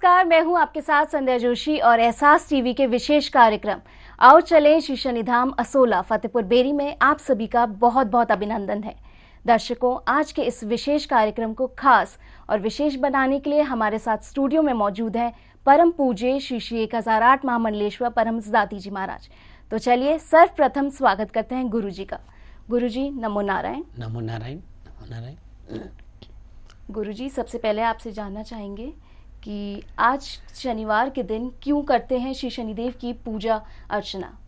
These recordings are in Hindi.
नमस्कार, मैं हूं आपके साथ संध्या जोशी और एहसास टीवी के विशेष कार्यक्रम आओ चलें श्री शनिधाम असोला फतेहपुर बेरी में आप सभी का बहुत बहुत अभिनंदन है। दर्शकों, आज के इस विशेष कार्यक्रम को खास और विशेष बनाने के लिए हमारे साथ स्टूडियो में मौजूद है परम पूज्य श्री श्री 1008 महामंडलेश्वर परमहंस दाती जी महाराज। तो चलिए सर्वप्रथम स्वागत करते हैं गुरु जी का। गुरु जी नमो नारायण। नमो नारायण, नमो नारायण। गुरु जी, सबसे पहले आपसे जानना चाहेंगे कि आज शनिवार के दिन क्यों करते हैं श्री शनिदेव की पूजा अर्चना?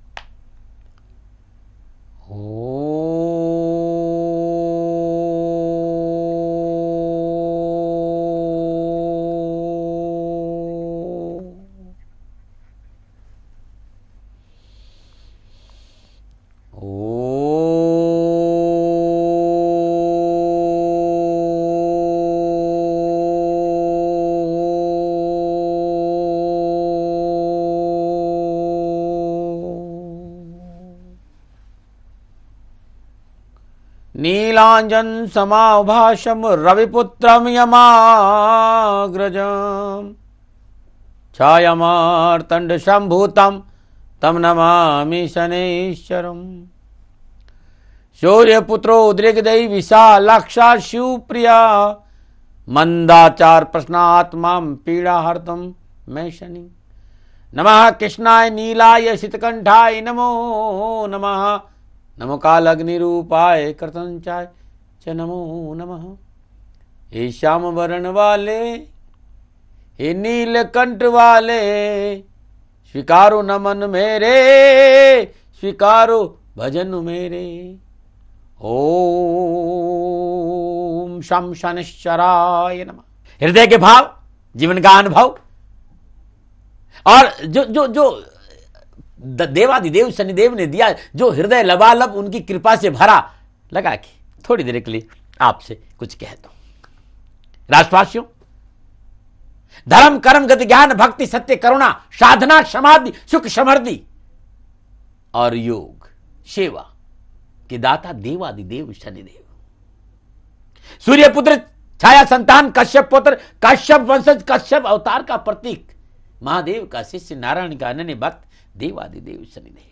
नीलांजन समाभाषम रविपुत्रम यमाग्रजम छायामार्तंड संभूतम तम नमामि शनैश्चरम सूर्यपुत्रो उद्रेकदै विशालाक्षा शिवप्रिया मंदाचार प्रश्नात्मा पीड़ाहर्तम मैं शनि नमः कृष्णाय नीलाय शीतकंठाय नमो नमः नमो कालग्निरूपाय कृतंचाय च नमो नमः। हे श्याम वर्ण वाले, हे नीलकंठ वाले, स्वीकारो नमन मेरे, स्वीकारो भजन मेरे। ओम शम शनिश्चराय नमः। हृदय के भाव, जीवन का अनुभव और जो जो जो देवादिदेव शनिदेव ने दिया, जो हृदय लबालब उनकी कृपा से भरा, लगा कि थोड़ी देर के लिए आपसे कुछ कह दो। राष्ट्रवासियों, धर्म कर्म गति ज्ञान भक्ति सत्य करुणा साधना समाधि सुख समृद्धि और योग सेवा के दाता देवादिदेव शनिदेव, सूर्यपुत्र छाया संतान कश्यप पुत्र कश्यप वंशज कश्यप अवतार का प्रतीक महादेव का शिष्य नारायण का अनन्य भक्त देवादिदेव शनिदेव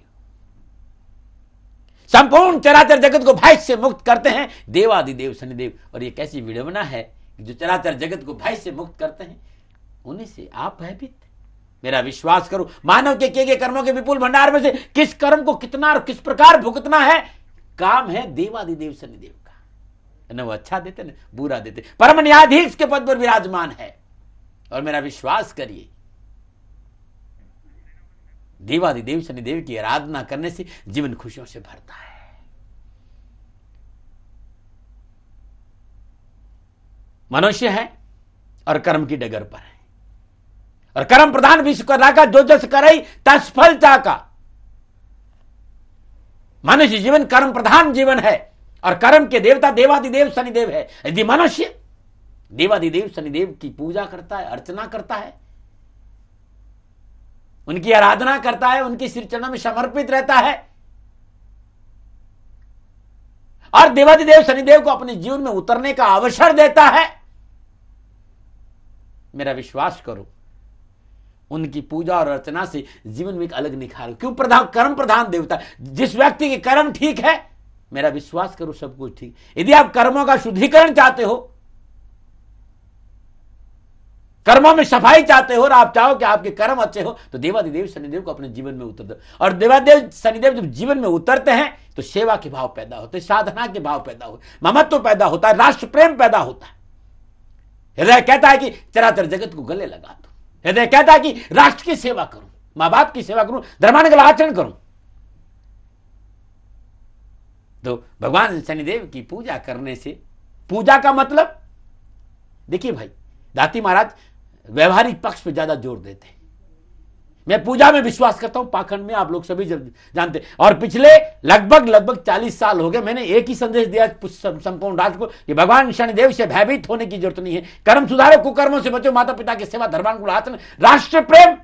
संपूर्ण चराचर जगत को भय से मुक्त करते हैं देवादिदेव शनिदेव। और ये कैसी विडंबना है कि जो चराचर जगत को भय से मुक्त करते हैं उन्हीं से आप भयभीत। मेरा विश्वास करो, मानव के किए गए कर्मों के विपुल भंडार में से किस कर्म को कितना और किस प्रकार भुगतना है, काम है देवादिदेव शनिदेव का। न वो अच्छा देते न बुरा देते, परम न्यायाधीश के पद पर विराजमान है। और मेरा विश्वास करिए, देवादिदेव शनिदेव की आराधना करने से जीवन खुशियों से भरता है। मनुष्य है और कर्म की डगर पर है, और कर्म प्रधान विश्व का लाका जो जस करई तस फल चाका। मनुष्य जीवन कर्म प्रधान जीवन है और कर्म के देवता देवादिदेव शनिदेव है। यदि मनुष्य देवादिदेव शनिदेव की पूजा करता है, अर्चना करता है, उनकी आराधना करता है, उनके श्री चरणों में समर्पित रहता है और देवादिदेव शनिदेव को अपने जीवन में उतरने का अवसर देता है, मेरा विश्वास करो उनकी पूजा और अर्चना से जीवन में एक अलग निखार। क्यों? प्रधान कर्म प्रधान देवता, जिस व्यक्ति के कर्म ठीक है, मेरा विश्वास करो सब कुछ ठीक। यदि आप कर्मों का शुद्धिकरण चाहते हो, कर्मों में सफाई चाहते हो और आप चाहो कि आपके कर्म अच्छे हो, तो देवादिदेव शनिदेव को अपने जीवन में उतर दो। और देवादिदेव शनिदेव जब जीवन में उतरते हैं तो सेवा के भाव पैदा होते, साधना के भाव पैदा होते, ममत्व पैदा होता है, राष्ट्र प्रेम पैदा होता है। हृदय कहता है कि चराचर जगत को गले लगा दो। हृदय कहता है कि राष्ट्र की सेवा करूं, मां बाप की सेवा करूं, धर्मानुकूल आचरण करूं। तो भगवान शनिदेव की पूजा करने से, पूजा का मतलब देखिए भाई, दाती महाराज व्यवहारिक पक्ष पे ज्यादा जोर देते हैं। मैं पूजा में विश्वास करता हूं, पाखंड में आप लोग सभी जानते हैं। और पिछले लगभग 40 साल हो गए मैंने एक ही संदेश दिया संपूर्ण राष्ट्र को कि भगवान शनिदेव से भयभीत होने की जरूरत नहीं है। कर्म सुधारो, कुकर्मों से बचो, माता पिता की सेवा, धर्मानुकूल आचरण, राष्ट्र प्रेम,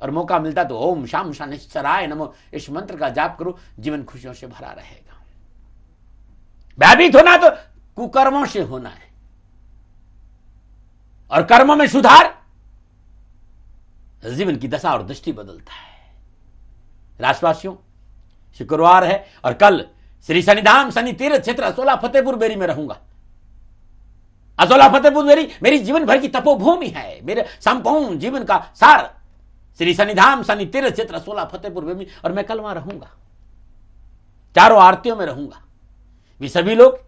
और मौका मिलता तो ओम शाम शनिश्चराय नमो इस मंत्र का जाप करो, जीवन खुशियों से भरा रहेगा। भयभीत होना तो कुकर्मों से होना है, और कर्मों में सुधार जीवन की दशा और दृष्टि बदलता है। राष्ट्रवासियों, शुक्रवार है और कल श्री शनिधाम शनि तीर्थ क्षेत्र असोला फतेहपुर बेरी में रहूंगा। असोला फतेहपुर बेरी मेरी जीवन भर की तपोभूमि है, मेरे संपूर्ण जीवन का सार श्री शनिधाम शनि तीर्थ क्षेत्र असोला फतेहपुर बेरी, और मैं कल वहां रहूंगा, चारों आरतियों में रहूंगा। वे सभी लोग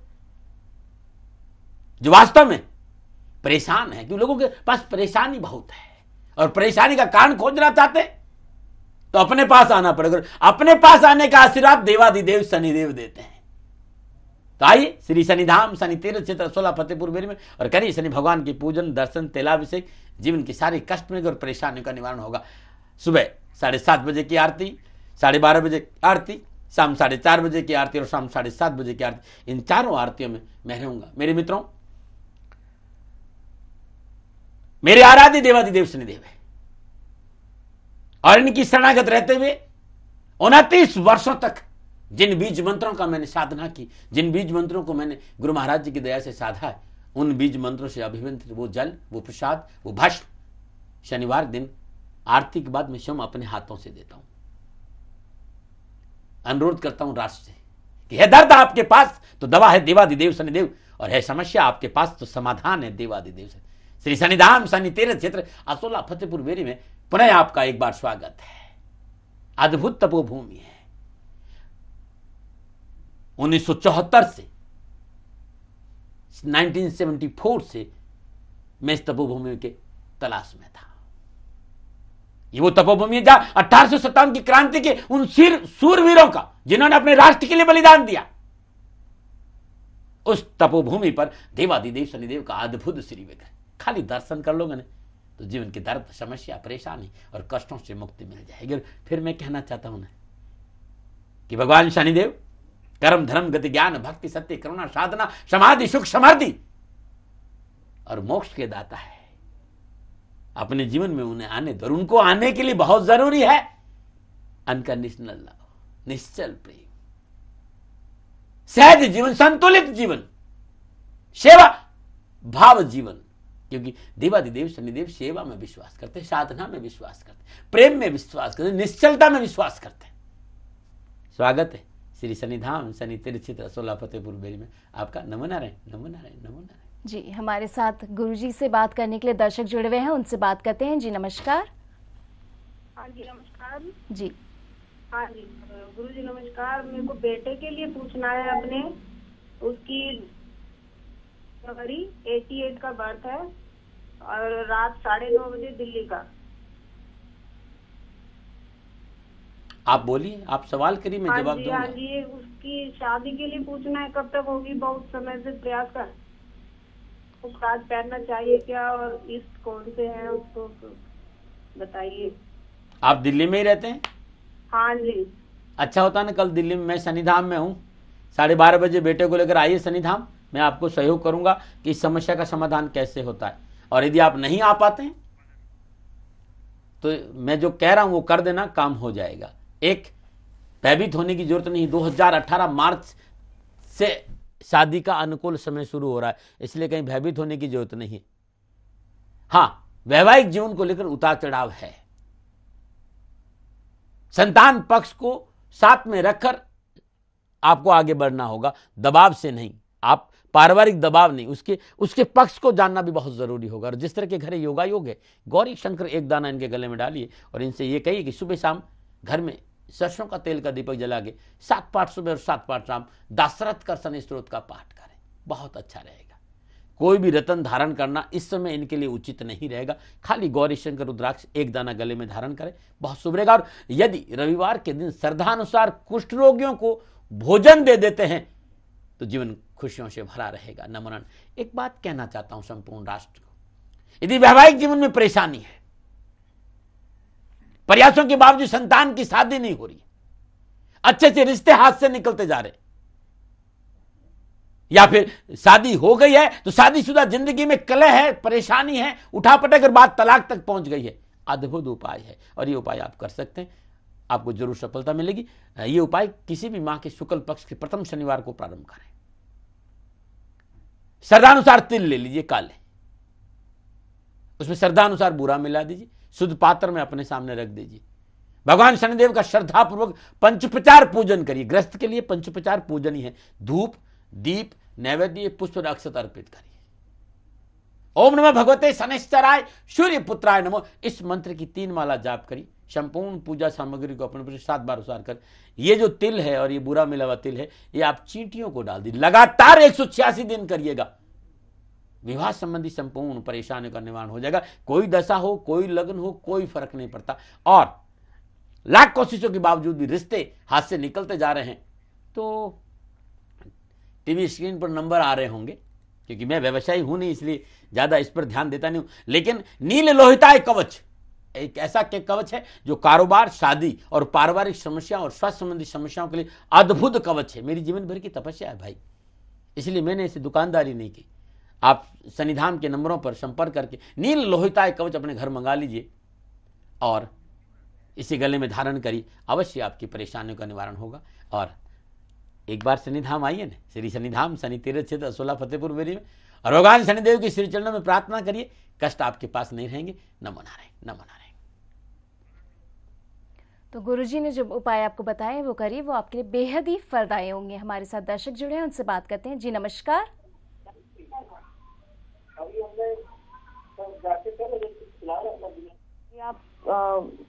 जो वास्तव में परेशान है, क्योंकि लोगों के पास परेशानी बहुत है और परेशानी का कारण खोजना चाहते हैं तो अपने पास आना पड़ेगा। अपने पास आने का आशीर्वाद देवाधिदेव शनिदेव देते हैं। तो आइए श्री शनिधाम शनि तीर्थ क्षेत्र असोला फतेहपुर बेरी में और करिए शनि भगवान की पूजन, दर्शन, तेलाभिषेक। जीवन की सारी कष्ट में और परेशानियों का निवारण होगा। सुबह 7:30 बजे की आरती, 12:30 बजे की आरती, शाम 4:30 बजे की आरती और शाम 7:30 बजे की आरती, इन चारों आरतियों में मैं रहूंगा। मेरे मित्रों, मेरे आराध्य देवाधिदेव शनिदेव है और इनकी शरणागत रहते हुए 29 वर्षों तक जिन बीज मंत्रों का मैंने साधना की, जिन बीज मंत्रों को मैंने गुरु महाराज जी की दया से साधा है, उन बीज मंत्रों से अभिमंत्रित वो जल, वो प्रसाद, वो भस्म शनिवार दिन आरती के बाद मैं स्वयं अपने हाथों से देता हूं। अनुरोध करता हूं राष्ट्र से कि है दर्द आपके पास तो दवा है देवाधिदेव शनिदेव, और है समस्या आपके पास तो समाधान है देवाधिदेव शनिदेव। श्री शनिधाम शनि तीर्थ क्षेत्र असोला फतेहपुर बेरी में पुनः आपका एक बार स्वागत है। अद्भुत तपोभूमि है। 1974 से 1974 से मैं इस तपोभूमि के तलाश में था। ये वो तपोभूमि है जहां 1857 की क्रांति के उन सूरवीरों का जिन्होंने अपने राष्ट्र के लिए बलिदान दिया, उस तपोभूमि पर देवाधिदेव शनिदेव का अद्भुत श्री विग्रह। खाली दर्शन कर लोगे ना तो जीवन की दर्द, समस्या, परेशानी और कष्टों से मुक्ति मिल जाएगी। फिर मैं कहना चाहता हूं ना कि भगवान शनिदेव कर्म, धर्म, गति, ज्ञान, भक्ति, सत्य, करुणा, साधना, समाधि, सुख, समृद्धि और मोक्ष के दाता है। अपने जीवन में उन्हें आने दो। उनको आने के लिए बहुत जरूरी है अनकंडीशनल लव, निश्चल प्रेम, सहज जीवन, संतुलित जीवन, सेवा भाव जीवन। क्योंकि देवाधिदेव शनिदेव सेवा में विश्वास करते, साधना में विश्वास करते, प्रेम में विश्वास करते, निश्चलता में विश्वास करते। स्वागत है श्री शनिधाम शनि तीर्थ क्षेत्र असोला फतेहपुर बेरी में आपका। नमो नारायण, नमो नारायण, नमो नारायण। जी, हमारे साथ गुरुजी से बात करने के लिए दर्शक जुड़े हुए हैं, उनसे बात करते हैं। जी नमस्कार। हाँ जी नमस्कार। जी हाँ जी गुरुजी नमस्कार। मेरे को बेटे के लिए पूछना है अपने, उसकी 88 का बर्थ है और रात 9:30 बजे दिल्ली का। आप बोलिए, आप सवाल करिए, मैं जवाब दूंगा। हाँ जी, उसकी शादी के लिए पूछना है, कब तक होगी? बहुत समय से प्रयास कर, आज पहनना चाहिए क्या और इष्ट कौन से हैं उसको बताइए। आप दिल्ली में ही रहते हैं? हाँ जी। अच्छा होता ना, कल दिल्ली में मैं शनिधाम में हूँ, 12:30 बजे बेटे को लेकर आइए शनिधाम। मैं आपको सहयोग करूंगा कि इस समस्या का समाधान कैसे होता है। और यदि आप नहीं आ पाते हैं तो मैं जो कह रहा हूं वो कर देना, काम हो जाएगा। एक भयभीत होने की जरूरत नहीं। 2018 मार्च से शादी का अनुकूल समय शुरू हो रहा है, इसलिए कहीं भयभीत होने की जरूरत नहीं है। हाँ, वैवाहिक जीवन को लेकर उतार चढ़ाव है। संतान पक्ष को साथ में रखकर आपको आगे बढ़ना होगा, दबाव से नहीं। आप पारिवारिक दबाव नहीं, उसके पक्ष को जानना भी बहुत जरूरी होगा। और जिस तरह के घर योगा योग है, गौरी शंकर एक दाना इनके गले में डालिए और इनसे ये कहिए कि सुबह शाम घर में सरसों का तेल का दीपक जला के 7 पाठ सुबह और 7 पाठ शाम दाशरथ कर शनि स्त्रोत का पाठ करें, बहुत अच्छा रहेगा। कोई भी रतन धारण करना इस समय इनके लिए उचित नहीं रहेगा। खाली गौरी शंकर रुद्राक्ष एक दाना गले में धारण करें, बहुत शुभ रहेगा। और यदि रविवार के दिन श्रद्धानुसार कुष्ठ रोगियों को भोजन दे देते हैं तो जीवन खुशियों से भरा रहेगा। नमन। एक बात कहना चाहता हूं संपूर्ण राष्ट्र को, यदि वैवाहिक जीवन में परेशानी है, प्रयासों के बावजूद संतान की शादी नहीं हो रही, अच्छे से रिश्ते हाथ से निकलते जा रहे, या फिर शादी हो गई है तो शादीशुदा जिंदगी में कलह है, परेशानी है, उठापटक और बात तलाक तक पहुंच गई है, अद्भुत उपाय है और ये उपाय आप कर सकते हैं, आपको जरूर सफलता मिलेगी। ये उपाय किसी भी माह के शुक्ल पक्ष के प्रथम शनिवार को प्रारंभ करें। श्रद्धानुसार तिल ले लीजिए काले, उसमें श्रद्धानुसार बूरा मिला दीजिए, शुद्ध पात्र में अपने सामने रख दीजिए। भगवान शनिदेव का श्रद्धापूर्वक पंचोपचार पूजन करिए। ग्रस्त के लिए पंचोपचार पूजन ही है। धूप, दीप, नैवेद्य, पुष्प और अक्षत अर्पित करिए। ओम नमः भगवते शनैश्चराय सूर्य पुत्राय नमो, इस मंत्र की 3 माला जाप करिए। संपूर्ण पूजा सामग्री को अपने ऊपर 7 बार उसार कर, ये जो तिल है और ये बुरा मिला हुआ तिल है, ये आप चींटियों को डाल दीजिए। लगातार 186 दिन करिएगा। विवाह संबंधी संपूर्ण परेशानियों का निवारण हो जाएगा। कोई दशा हो, कोई लग्न हो, कोई फर्क नहीं पड़ता। और लाख कोशिशों के बावजूद भी रिश्ते हाथ से निकलते जा रहे हैं, तो टीवी स्क्रीन पर नंबर आ रहे होंगे, क्योंकि मैं व्यवसायी हूं नहीं इसलिए ज्यादा इस पर ध्यान देता नहीं हूं। लेकिन नील लोहिताय कवच एक ऐसा के कवच है जो कारोबार, शादी और पारिवारिक समस्या और स्वास्थ्य संबंधी समस्याओं के लिए अद्भुत कवच है। मेरी जीवन भर की तपस्या है भाई, इसलिए मैंने इसे दुकानदारी नहीं की। आप शनिधाम के नंबरों पर संपर्क करके नील लोहिताय कवच अपने घर मंगा लीजिए और इसे गले में धारण करिए। अवश्य आपकी परेशानियों का निवारण होगा। और एक बार शनिधाम आइए ना, श्री शनिधाम, शनि तीर्थ क्षेत्र असोला फतेहपुर बेरी में, और भगवान शनिदेव की श्री चरणों में प्रार्थना करिए। कष्ट आपके पास नहीं रहेंगे। नमो नारायण, नमो नारायण। तो गुरुजी ने जो उपाय आपको बताए वो करिए, वो आपके लिए बेहद ही फलदायी होंगे। हमारे साथ दर्शक जुड़े हैं, उनसे बात करते हैं। जी नमस्कार।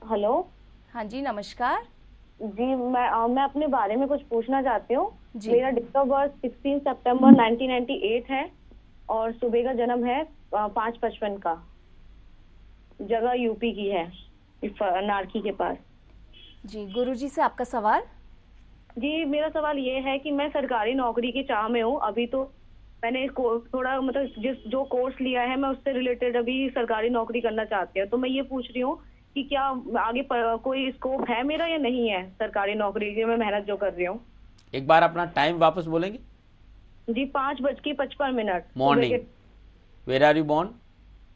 हेलो। हाँ जी नमस्कार। जी मैं अपने बारे में कुछ पूछना चाहती हूँ। जी। मेरा डेट ऑफ बर्थ 16 सितंबर 1998 है और सुबह का जन्म है 5:55 का। जगह यूपी की है, नारकी के पास। जी गुरुजी से आपका सवाल। जी मेरा सवाल ये है कि मैं सरकारी नौकरी की चाह में हूँ। अभी तो मैंने थोड़ा मतलब जो कोर्स लिया है मैं उससे रिलेटेड अभी सरकारी नौकरी करना चाहती हूँ। तो मैं ये पूछ रही हूँ कि क्या आगे कोई स्कोप है मेरा या नहीं है सरकारी नौकरी की, मैं मेहनत जो कर रही हूँ। एक बार अपना टाइम वापस बोलेंगे। जी 5:55 morning. Where are you born,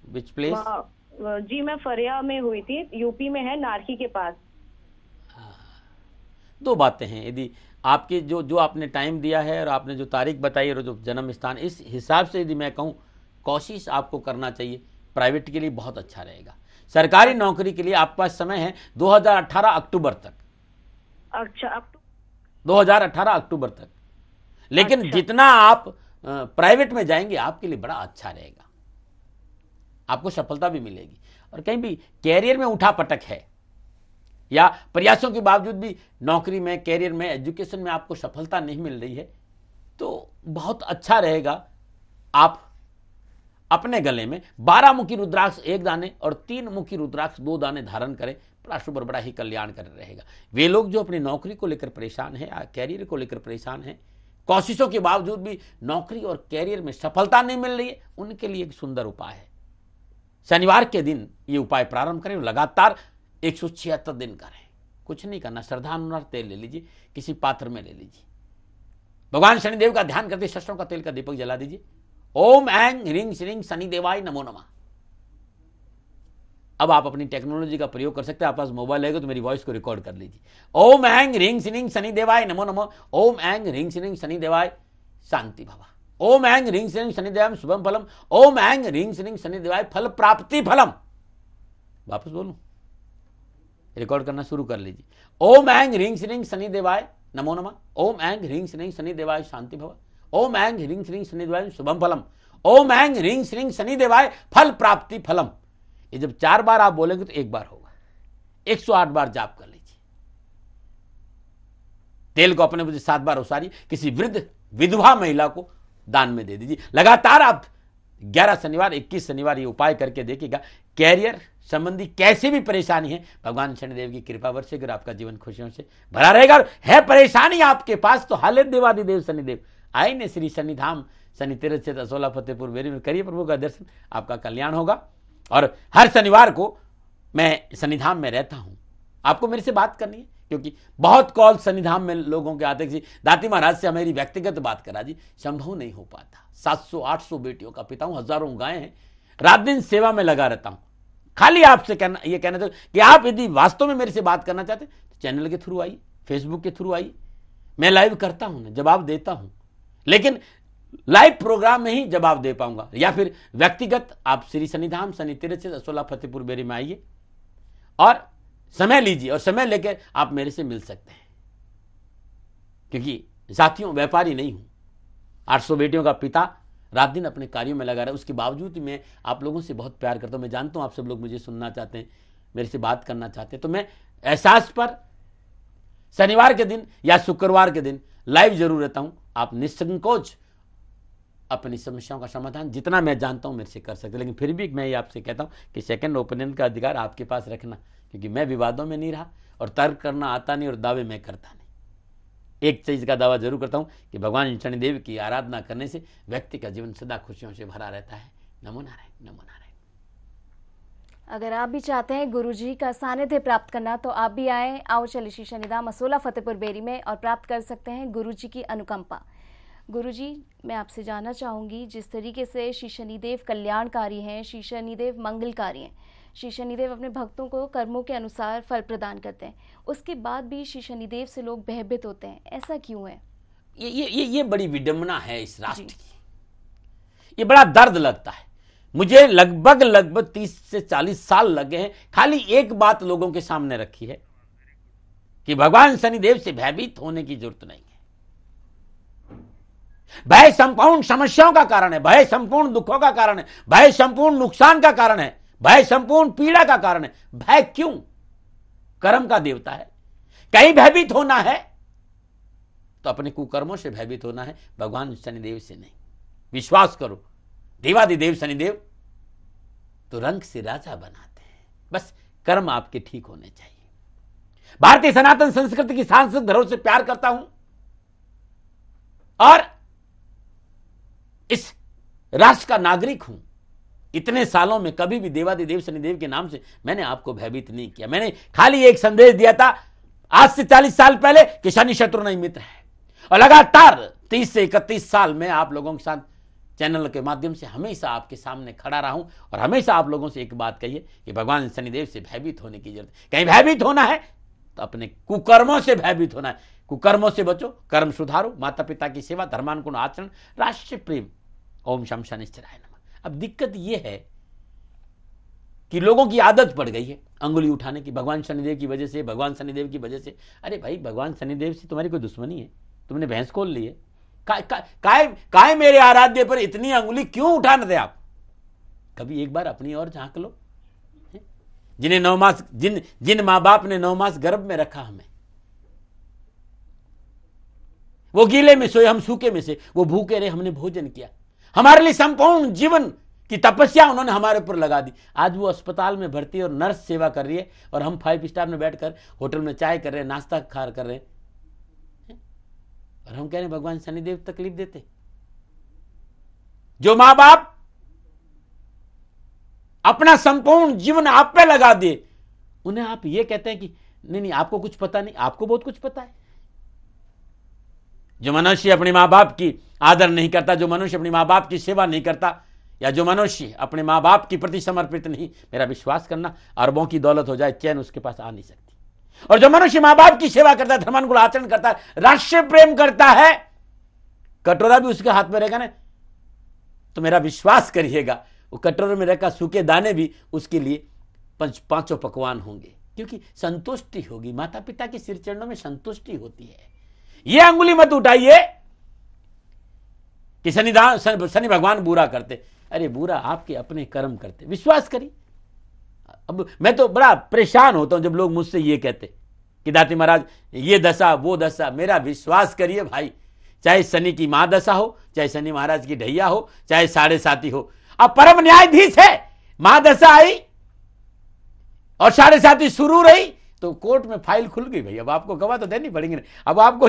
which place? जी मैं फरिया में हुई थी, यूपी में है, नारकी के पास। 2 बातें हैं। यदि आपके जो आपने टाइम दिया है और आपने जो तारीख बताई और जो जन्म स्थान, इस हिसाब से यदि मैं कहूँ कोशिश आपको करना चाहिए। प्राइवेट के लिए बहुत अच्छा रहेगा। सरकारी नौकरी के लिए आपके पास समय है 2018 अक्टूबर तक। अच्छा 2018 अक्टूबर तक। लेकिन अच्छा। जितना आप प्राइवेट में जाएंगे आपके लिए बड़ा अच्छा रहेगा, आपको सफलता भी मिलेगी। और कहीं भी कैरियर में उठा पटक है या प्रयासों के बावजूद भी नौकरी में, कैरियर में, एजुकेशन में आपको सफलता नहीं मिल रही है, तो बहुत अच्छा रहेगा आप अपने गले में 12 मुखी रुद्राक्ष 1 दाने और 3 मुखी रुद्राक्ष 2 दाने धारण करें। बड़ा शुभ और बड़ा ही कल्याणकारी रहेगा। वे लोग जो अपनी नौकरी को लेकर परेशान हैं, कैरियर को लेकर परेशान हैं, कोशिशों के बावजूद भी नौकरी और कैरियर में सफलता नहीं मिल रही है, उनके लिए एक सुंदर उपाय है। शनिवार के दिन ये उपाय प्रारंभ करें, लगातार 176 दिन करें। कुछ नहीं करना, श्रद्धा अनुसार तेल ले लीजिए, किसी पात्र में ले लीजिए, भगवान शनिदेव का ध्यान करते सरसों का तेल का दीपक जला दीजिए। ओम ऐं ह्रीं श्रीं शनिदेवाय नमो नमः। अब आप अपनी टेक्नोलॉजी का प्रयोग कर सकते हैं। आपके पास मोबाइल है तो मेरी वॉइस को रिकॉर्ड कर लीजिए। ओम ऐं ह्रीं श्रीं शनिदेवाय नमो नमः। ओम ऐं ह्रीं श्रीं शनिदेवाय शांति भव। ओम ऐं ह्रीं श्रीं शनिदेवाय शुभम फलम। ओम ऐं ह्रीं श्रीं शनिदेवाय फल प्राप्ति फलम। वापस बोलूं, रिकॉर्ड करना शुरू कर लीजिए। ओम ऐं ह्रीं श्रीं शनिदेवाय नमो नमः। ओम ऐं ह्रीं श्रीं शनिदेवाय शांति भव। ओम ऐं ह्रीं श्रीं शनिदेवाय शुभम फलम। ओम ऐं ह्रीं श्रीं शनिदेवाय फल प्राप्ति फलम। ये जब 4 बार आप बोलेंगे तो 1 बार होगा। 108 बार जाप कर लीजिए। तेल को अपने मुझे 7 बार उसारिए, किसी वृद्ध विधवा महिला को दान में दे दीजिए। लगातार आप 11 शनिवार 21 शनिवार ये उपाय करके देखिएगा। कैरियर संबंधी कैसे भी परेशानी है, भगवान शनिदेव की कृपा वर्षे आपका जीवन खुशियों से भरा रहेगा। और है परेशानी आपके पास तो हाले देवादिदेव शनिदेव आए ने श्री शनिधाम, शनि तीर्थ क्षेत्र असोला फतेहपुर बेरी में करिए प्रभु का दर्शन, आपका कल्याण होगा। और हर शनिवार को मैं शनिधाम में रहता हूं। आपको मेरे से बात करनी है, क्योंकि बहुत कॉल शनिधाम में लोगों के आते हैं, दाती महाराज से मेरी व्यक्तिगत बात करा जी, संभव नहीं हो पाता। 700-800 बेटियों का पिता हूं, हजारों गायें हैं, रात दिन सेवा में लगा रहता हूं। खाली आपसे ये कहना था कि आप यदि वास्तव में मेरे से बात करना चाहते तो चैनल के थ्रू आइए, फेसबुक के थ्रू आइए। मैं लाइव करता हूं, जवाब देता हूं, लेकिन लाइव प्रोग्राम में ही जवाब दे पाऊंगा। या फिर व्यक्तिगत आप श्री शनिधाम, शनि तीर्थ क्षेत्र असोला फतेहपुर बेरी में आइए, और समय लीजिए और समय लेकर आप मेरे से मिल सकते हैं, क्योंकि साथियों व्यापारी नहीं हूं। 800 बेटियों का पिता रात दिन अपने कार्यों में लगा रहा है, उसके बावजूद मैं आप लोगों से बहुत प्यार करता हूं। मैं जानता हूं आप सब लोग मुझे सुनना चाहते हैं, मेरे से बात करना चाहते हैं, तो मैं एहसास पर शनिवार के दिन या शुक्रवार के दिन लाइव जरूर रहता हूं। आप निसंकोच अपनी समस्याओं का समाधान जितना मैं जानता हूं मेरे से कर सकते, लेकिन फिर भी मैं ये आपसे कहता हूं कि सेकंड ओपिनियन का अधिकार आपके पास रखना, क्योंकि मैं विवादों में नहीं रहा और तर्क करना आता नहीं और दावे मैं करता नहीं। एक चीज का दावा जरूर करता हूं कि भगवान शनिदेव की आराधना करने से व्यक्ति का जीवन सदा खुशियों से भरा रहता है। नमो नारायण, नमो नारायण। अगर आप भी चाहते हैं गुरुजी का सानिध्य प्राप्त करना तो आप भी आए आओ चले श्री शनिधाम असोला फतेहपुर बेरी में और प्राप्त कर सकते हैं गुरुजी की अनुकंपा। गुरुजी, मैं आपसे जानना चाहूँगी, जिस तरीके से श्री शनिदेव कल्याणकारी हैं, श्री शनिदेव मंगलकारी हैं, श्री शनिदेव अपने भक्तों को कर्मों के अनुसार फल प्रदान करते हैं, उसके बाद भी श्री शनिदेव से लोग भयभीत होते हैं, ऐसा क्यों है? ये बड़ी विडंबना है इस राष्ट्र की। ये बड़ा दर्द लगता है मुझे। लगभग 30 से 40 साल लगे हैं, खाली एक बात लोगों के सामने रखी है कि भगवान शनिदेव से भयभीत होने की जरूरत नहीं है। भय संपूर्ण समस्याओं का कारण है, भय संपूर्ण दुखों का कारण है, भय संपूर्ण नुकसान का कारण है, भय संपूर्ण पीड़ा का कारण है। भय क्यों? कर्म का देवता है। कहीं भयभीत होना है तो अपने कुकर्मों से भयभीत होना है, भगवान शनिदेव से नहीं। विश्वास करो, देवादिदेव शनिदेव तो रंग से राजा बनाते हैं, बस कर्म आपके ठीक होने चाहिए। भारतीय सनातन संस्कृति की सांस्कृतिक धरोहर से प्यार करता हूं और इस राष्ट्र का नागरिक हूं। इतने सालों में कभी भी देवादिदेव शनिदेव के नाम से मैंने आपको भयभीत नहीं किया। मैंने खाली एक संदेश दिया था आज से 40 साल पहले कि शनि शत्रु नहीं मित्र है, और लगातार 30 से 31 साल में आप लोगों के साथ चैनल के माध्यम से हमेशा आपके सामने खड़ा रहा हूं और हमेशा आप लोगों से एक बात कही है कि भगवान शनिदेव से भयभीत होने की जरूरत है। कहीं भयभीत होना है तो अपने कुकर्मों से भयभीत होना है। कुकर्मों से बचो, कर्म सुधारो, माता पिता की सेवा, धर्मानुकूल आचरण, राष्ट्र प्रेम। ओम शम शनिश्चराय नमः। अब दिक्कत यह है कि लोगों की आदत पड़ गई है अंगुली उठाने की, भगवान शनिदेव की वजह से, भगवान शनिदेव की वजह से। अरे भाई, भगवान शनिदेव से तुम्हारी कोई दुश्मनी है? तुमने भैंस खोल ली है? काय मेरे आराध्य पर इतनी अंगुली क्यों उठाने थे आप? कभी एक बार अपनी ओर झांक लो। जिन्हें 9 मास जिन मां बाप ने 9 मास गर्भ में रखा हमें, वो गीले में सोए, हम सूखे में से, वो भूखे रहे, हमने भोजन किया। हमारे लिए संपूर्ण जीवन की तपस्या उन्होंने हमारे ऊपर लगा दी। आज वो अस्पताल में भर्ती है और नर्स सेवा कर रही है और हम 5 स्टार में बैठकर होटल में चाय कर रहे हैं, नाश्ता कर रहे हैं, और हम कह रहे हैं भगवान शनिदेव तकलीफ देते। जो मां बाप अपना संपूर्ण जीवन आप पे लगा दिए, उन्हें आप ये कहते हैं कि नहीं आपको कुछ पता नहीं। आपको बहुत कुछ पता है। जो मनुष्य अपने मां बाप की आदर नहीं करता, जो मनुष्य अपनी मां बाप की सेवा नहीं करता, या जो मनुष्य अपने मां बाप के प्रति समर्पित नहीं, मेरा विश्वास करना अरबों की दौलत हो जाए, चैन उसके पास आ नहीं सकती। और जो मनुष्य मां बाप की सेवा करता है, धर्मानुकूल आचरण करता है, राष्ट्र प्रेम करता है, कटोरा भी उसके हाथ में रहेगा ना, तो मेरा विश्वास करिएगा वो कटोरे में रखा सूखे दाने भी उसके लिए 5 पकवान होंगे, क्योंकि संतुष्टि होगी। माता पिता के सिर चरणों में संतुष्टि होती है। यह अंगुली मत उठाइए कि शनि भगवान बुरा करते। अरे बुरा आपके अपने कर्म करते, विश्वास करिए। अब मैं तो बड़ा परेशान होता हूं जब लोग मुझसे ये कहते कि दाती महाराज ये दशा वो दशा। मेरा विश्वास करिए भाई, चाहे शनि की मां दशा हो, चाहे शनि महाराज की ढैया हो, चाहे 7.5 हो, अब परम न्यायाधीश है। मां दशा आई और 7.5 शुरू रही तो कोर्ट में फाइल खुल गई भाई। अब आपको गवाह तो देनी पड़ेंगे। अब आपको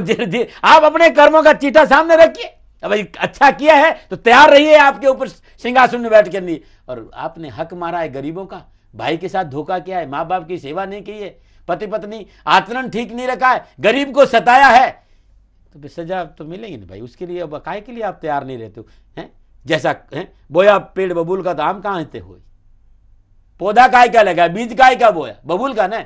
आप अपने कर्मों का चीटा सामने रखिए। अब अच्छा किया है तो तैयार रहिए आपके ऊपर सिंहासन में बैठ कर नहीं। और आपने हक मारा है गरीबों का, भाई के साथ धोखा किया है, माँ बाप की सेवा नहीं की है, पति पत्नी आचरण ठीक नहीं रखा है, गरीब को सताया है, तो सजा तो मिलेगी ना भाई। उसके लिए अब काहे के लिए आप तैयार नहीं रहते हो? हैं जैसा है बोया पेड़ बबूल का, तो आम कहाँ से हो? पौधा काय का लगा, बीज काय का बोया? बबूल का ना।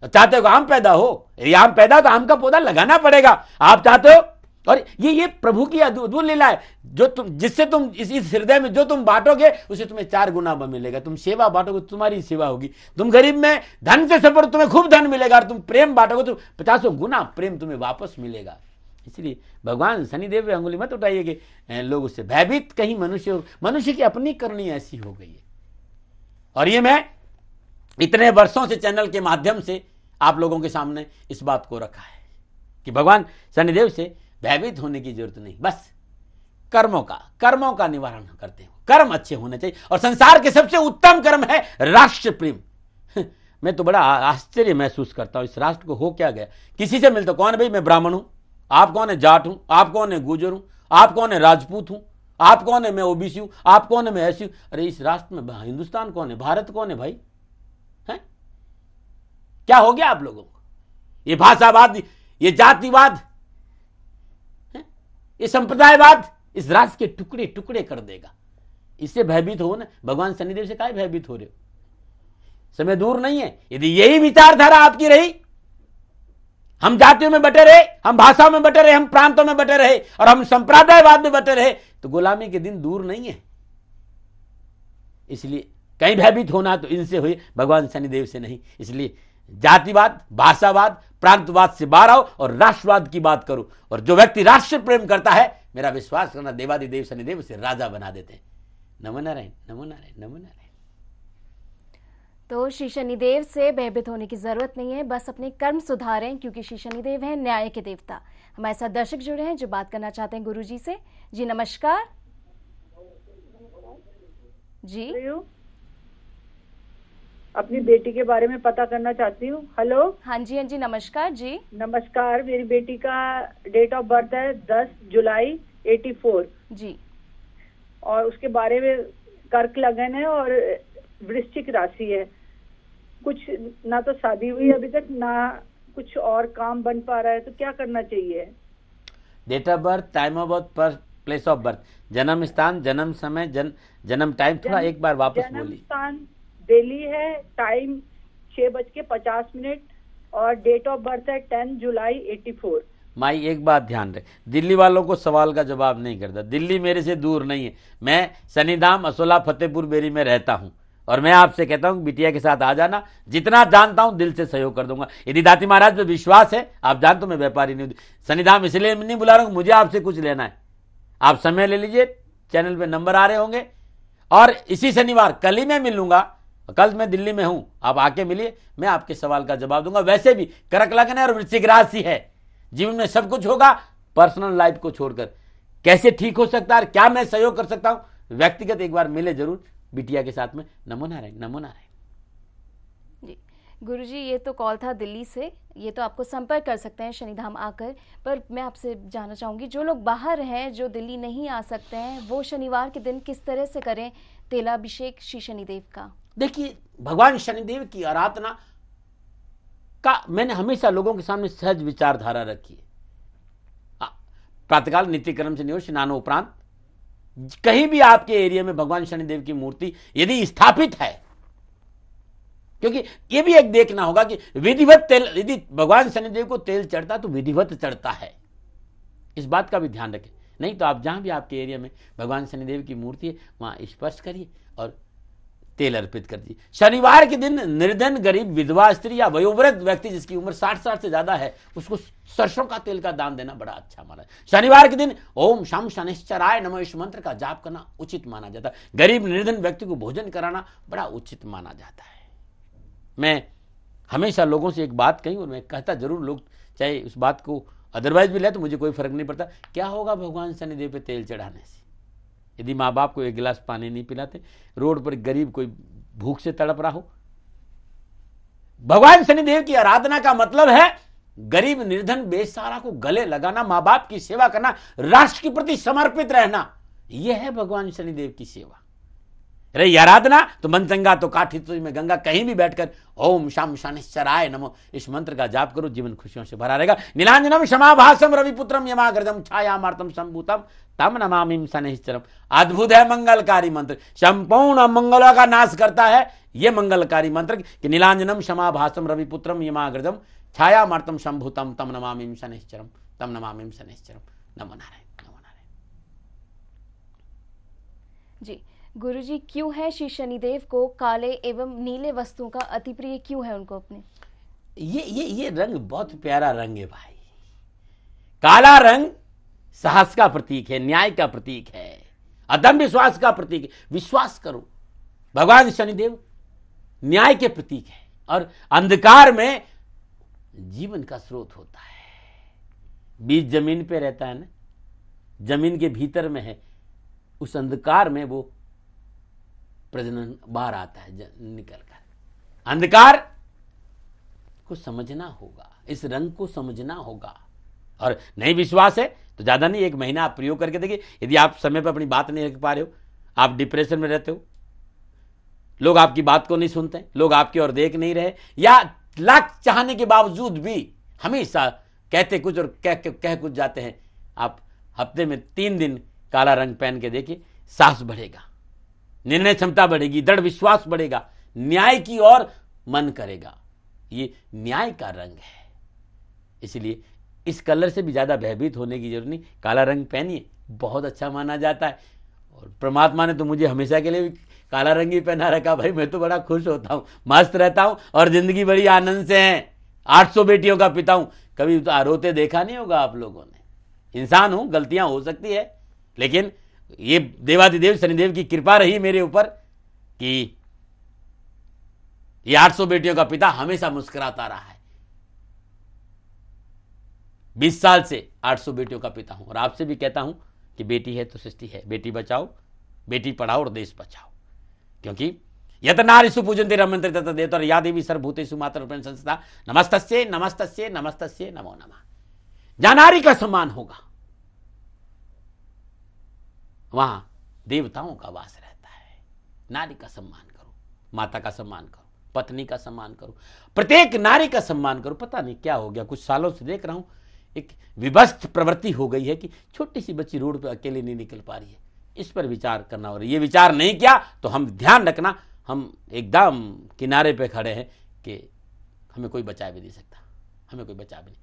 चाहते हो आम पैदा हो, यदि आम पैदा तो आम का पौधा लगाना पड़ेगा। आप चाहते हो और ये प्रभु की अद्भुत लीला है, जो तुम जिससे तुम इस हृदय में जो तुम बांटोगे उसे तुम्हें 4 गुना मिलेगा। तुम सेवा बांटोगे तुम्हारी सेवा होगी। तुम गरीब में धन से सफर तुम्हें खूब धन मिलेगा, और तुम प्रेम बांटोगे तो 50 गुना प्रेम तुम्हें वापस मिलेगा। इसलिए भगवान शनिदेव पे अंगुली मत उठाइए कि लोग उससे भयभीत कहीं मनुष्य की अपनी करनी ऐसी हो गई है। और ये मैं इतने वर्षों से चैनल के माध्यम से आप लोगों के सामने इस बात को रखा है कि भगवान शनिदेव से भयभीत होने की जरूरत नहीं, बस कर्मों का निवारण करते हो। कर्म अच्छे होने चाहिए, और संसार के सबसे उत्तम कर्म है राष्ट्र प्रेम। मैं तो बड़ा आश्चर्य महसूस करता हूं, इस राष्ट्र को हो क्या गया। किसी से मिलते कौन भाई, मैं ब्राह्मण हूं, आप कौन है जाट हूं, आप कौन है गुर्जर हूं, आप कौन है राजपूत हूं, आप कौन है मैं ओबीसी हूं, आप कौन है मैं ऐसी हूं। अरे इस राष्ट्र में हिंदुस्तान कौन है, भारत कौन है भाई? है क्या हो गया आप लोगों को? ये भाषावाद, ये जातिवाद, ये संप्रदायवाद इस राष्ट्र के टुकड़े टुकड़े कर देगा। इससे भयभीत हो ना, भगवान शनिदेव से काहे भयभीत हो रहे हो? समय दूर नहीं है। यदि यही विचारधारा आपकी रही, हम जातियों में बटे रहे, हम भाषाओं में बटे रहे, हम प्रांतों में बटे रहे, और हम संप्रदायवाद में बटे रहे, तो गुलामी के दिन दूर नहीं है। इसलिए कहीं भयभीत होना तो इनसे हुई, भगवान शनिदेव से नहीं। इसलिए जातिवाद, भाषावाद, प्रांतवाद से बाहर आओ और राष्ट्रवाद की बात करो। और जो व्यक्ति राष्ट्र प्रेम करता है, मेरा विश्वास करना, देवादिदेव शनिदेव उसे राजा बना देते हैं। नमो नारायण, नमो नारायण, नमो नारायण। तो श्री शनिदेव से भयभीत होने की जरूरत नहीं है, बस अपने कर्म सुधारें, क्योंकि श्री शनिदेव हैं न्याय के देवता। हमारे साथ दर्शक जुड़े हैं जो बात करना चाहते हैं गुरु जी से। जी नमस्कार। जी अपनी बेटी के बारे में पता करना चाहती हूँ। हेलो। हाँ जी नमस्कार जी। नमस्कार। मेरी बेटी का डेट ऑफ बर्थ है 10 जुलाई 84 जी, और उसके बारे में कर्क लगन है और वृश्चिक राशि है। कुछ ना तो शादी हुई अभी तक, ना कुछ और काम बन पा रहा है, तो क्या करना चाहिए? Date of birth, time of birth, place of birth, जन्म स्थान, जन्म समय, जन्म टाइम थोड़ा एक बार वापस बोलिए। जन्म स्थान दिल्ली है, टाइम 6:50 और डेट ऑफ बर्थ है 10 जुलाई 84। माई एक बात ध्यान रहे, दिल्ली वालों को सवाल का जवाब नहीं करता। दिल्ली मेरे से दूर नहीं है, मैं शनिधाम असोला फतेहपुर बेरी में रहता हूं, और मैं आपसे कहता हूं बिटिया के साथ आ जाना। जितना जानता हूं दिल से सहयोग कर दूंगा। यदि दाती महाराज पे विश्वास है, आप जानते हो मैं व्यापारी नहीं हूं, शनिधाम इसलिए नहीं बुला रहा हूं, मुझे आपसे कुछ लेना है। आप समय ले लीजिए, चैनल पे नंबर आ रहे होंगे, और इसी शनिवार कल ही मैं मिलूंगा। कल मैं दिल्ली में हूं, आप आके मिलिए, मैं आपके सवाल का जवाब दूंगा। वैसे भी कर्क लगन है और वृश्चिक राशि है, जीवन में सब कुछ होगा, पर्सनल लाइफ को छोड़कर कैसे ठीक हो सकता है, क्या मैं सहयोग कर सकता हूं, व्यक्तिगत एक बार मिले जरूर बिटिया के साथ में। नमो नारायण, नमो नारायण। जी गुरुजी, ये तो कॉल था दिल्ली से, ये तो आपको संपर्क कर सकते हैं शनिधाम आकर। पर मैं आपसे जानना चाहूंगी, जो लोग बाहर हैं, जो दिल्ली नहीं आ सकते हैं, वो शनिवार के दिन किस तरह से करें तेलाभिषेक श्री शनिदेव का? देखिए, भगवान शनिदेव की आराधना का मैंने हमेशा लोगों के सामने सहज विचारधारा रखी है। प्रातःकाल नित्य कर्म से निवृत्त स्नान उपरांत कहीं भी आपके एरिया में भगवान शनिदेव की मूर्ति यदि स्थापित है, क्योंकि यह भी एक देखना होगा कि विधिवत तेल, यदि भगवान शनिदेव को तेल चढ़ता तो विधिवत चढ़ता है, इस बात का भी ध्यान रखें। नहीं तो आप जहां भी आपके एरिया में भगवान शनिदेव की मूर्ति है वहां स्पर्श करिए और तेल अर्पित कर दीजिए। शनिवार के दिन निर्धन, गरीब, विधवा स्त्री या वयोवृद्ध व्यक्ति जिसकी उम्र 60 साल से ज्यादा है, उसको सरसों का तेल का दान देना बड़ा अच्छा माना है। शनिवार के दिन ओम शम शनिश्चराय नमः इस मंत्र का जाप करना उचित माना जाता है। गरीब निर्धन व्यक्ति को भोजन कराना बड़ा उचित माना जाता है। मैं हमेशा लोगों से एक बात कही और मैं कहता जरूर, लोग चाहे उस बात को अदरवाइज भी ले तो मुझे कोई फर्क नहीं पड़ता। क्या होगा भगवान शनिदेव पे तेल चढ़ाने से? यदि माँ बाप को एक गिलास पानी नहीं पिलाते, रोड पर गरीब कोई भूख से तड़प रहा हो। भगवान शनिदेव की आराधना का मतलब है गरीब निर्धन बेसहारा को गले लगाना, माँ बाप की सेवा करना, राष्ट्र के प्रति समर्पित रहना, यह है भगवान शनिदेव की सेवा। रही आराधना तो मनचंगा तो काठित्री में गंगा, कहीं भी बैठकर ओम शम शनिश्चराय नमो इस मंत्र का जाप करो, जीवन खुशियों से भरा रहेगा। नीलांजनम क्षमाभासम रविपुत्रम यमाग्रजम छायामार्तम संभूतम तम नमामि शनिश्चरम। अद्भुत है मंगलकारी मंत्र, संपूर्ण मंगलों का नाश करता है यह मंगलकारी मंत्र कि नीलांजनम क्षमाभासम रविपुत्रम यमाग्रजम छायामार्तम संभूतम तम नमामि शनिश्चरम, तम नमामि शनिश्चरम। नमो नारायण, नमो नारायण। जी गुरुजी, क्यों है श्री शनिदेव को काले एवं नीले वस्तुओं का अति प्रिय क्यों है उनको अपने? ये रंग बहुत प्यारा रंग है भाई। काला रंग साहस का प्रतीक है, न्याय का प्रतीक है, अदम्य विश्वास का प्रतीक है। विश्वास करो, भगवान शनिदेव न्याय के प्रतीक है और अंधकार में जीवन का स्रोत होता है। बीज जमीन पे रहता है ना, जमीन के भीतर में है, उस अंधकार में वो प्रजनन बाहर आता है निकल कर। अंधकार को समझना होगा, इस रंग को समझना होगा। और नहीं विश्वास है तो ज्यादा नहीं, 1 महीना आप प्रयोग करके देखिए। यदि आप समय पर अपनी बात नहीं रख पा रहे हो, आप डिप्रेशन में रहते हो, लोग आपकी बात को नहीं सुनते, लोग आपकी ओर देख नहीं रहे, या लाख चाहने के बावजूद भी हमेशा कहते कुछ और कह कुछ जाते हैं, आप हफ्ते में 3 दिन काला रंग पहन के देखिए, साहस बढ़ेगा, निर्णय क्षमता बढ़ेगी, दृढ़ विश्वास बढ़ेगा, न्याय की ओर मन करेगा। ये न्याय का रंग है, इसलिए इस कलर से भी ज्यादा भयभीत होने की जरूरत नहीं। काला रंग पहनिए, बहुत अच्छा माना जाता है। और परमात्मा ने तो मुझे हमेशा के लिए भी काला रंग ही पहना रखा भाई, मैं तो बड़ा खुश होता हूं, मस्त रहता हूं और जिंदगी बड़ी आनंद से है। 800 बेटियों का पिता हूं, कभी तो रोते देखा नहीं होगा आप लोगों ने। इंसान हूं, गलतियां हो सकती है, लेकिन ये देवादिदेव शनिदेव की कृपा रही मेरे ऊपर कि ये 800 बेटियों का पिता हमेशा मुस्कुराता रहा है। 20 साल से 800 बेटियों का पिता हूं और आपसे भी कहता हूं कि बेटी है तो सृष्टि है, बेटी बचाओ, बेटी पढ़ाओ और देश बचाओ। क्योंकि यत नारीषु पूजन्ते रमन्ते तत देवता या देवी सर्वभूतेषु मातृरूपेण संस्थिता नमस्तस्यै नमस्तस्यै नमस्तस्यै नमो नमः। जहां नारी का सम्मान होगा वहां देवताओं का वास रहता है। नारी का सम्मान करो, माता का सम्मान करो, पत्नी का सम्मान करो, प्रत्येक नारी का सम्मान करो। पता नहीं क्या हो गया, कुछ सालों से देख रहा हूं एक विभत्स प्रवृत्ति हो गई है कि छोटी सी बच्ची रोड पे अकेले नहीं निकल पा रही है। इस पर विचार करना हो रहा है। ये विचार नहीं किया तो हम ध्यान रखना, हम एकदम किनारे पे खड़े हैं कि हमें कोई बचा भी नहीं सकता, हमें कोई बचा भी नहीं।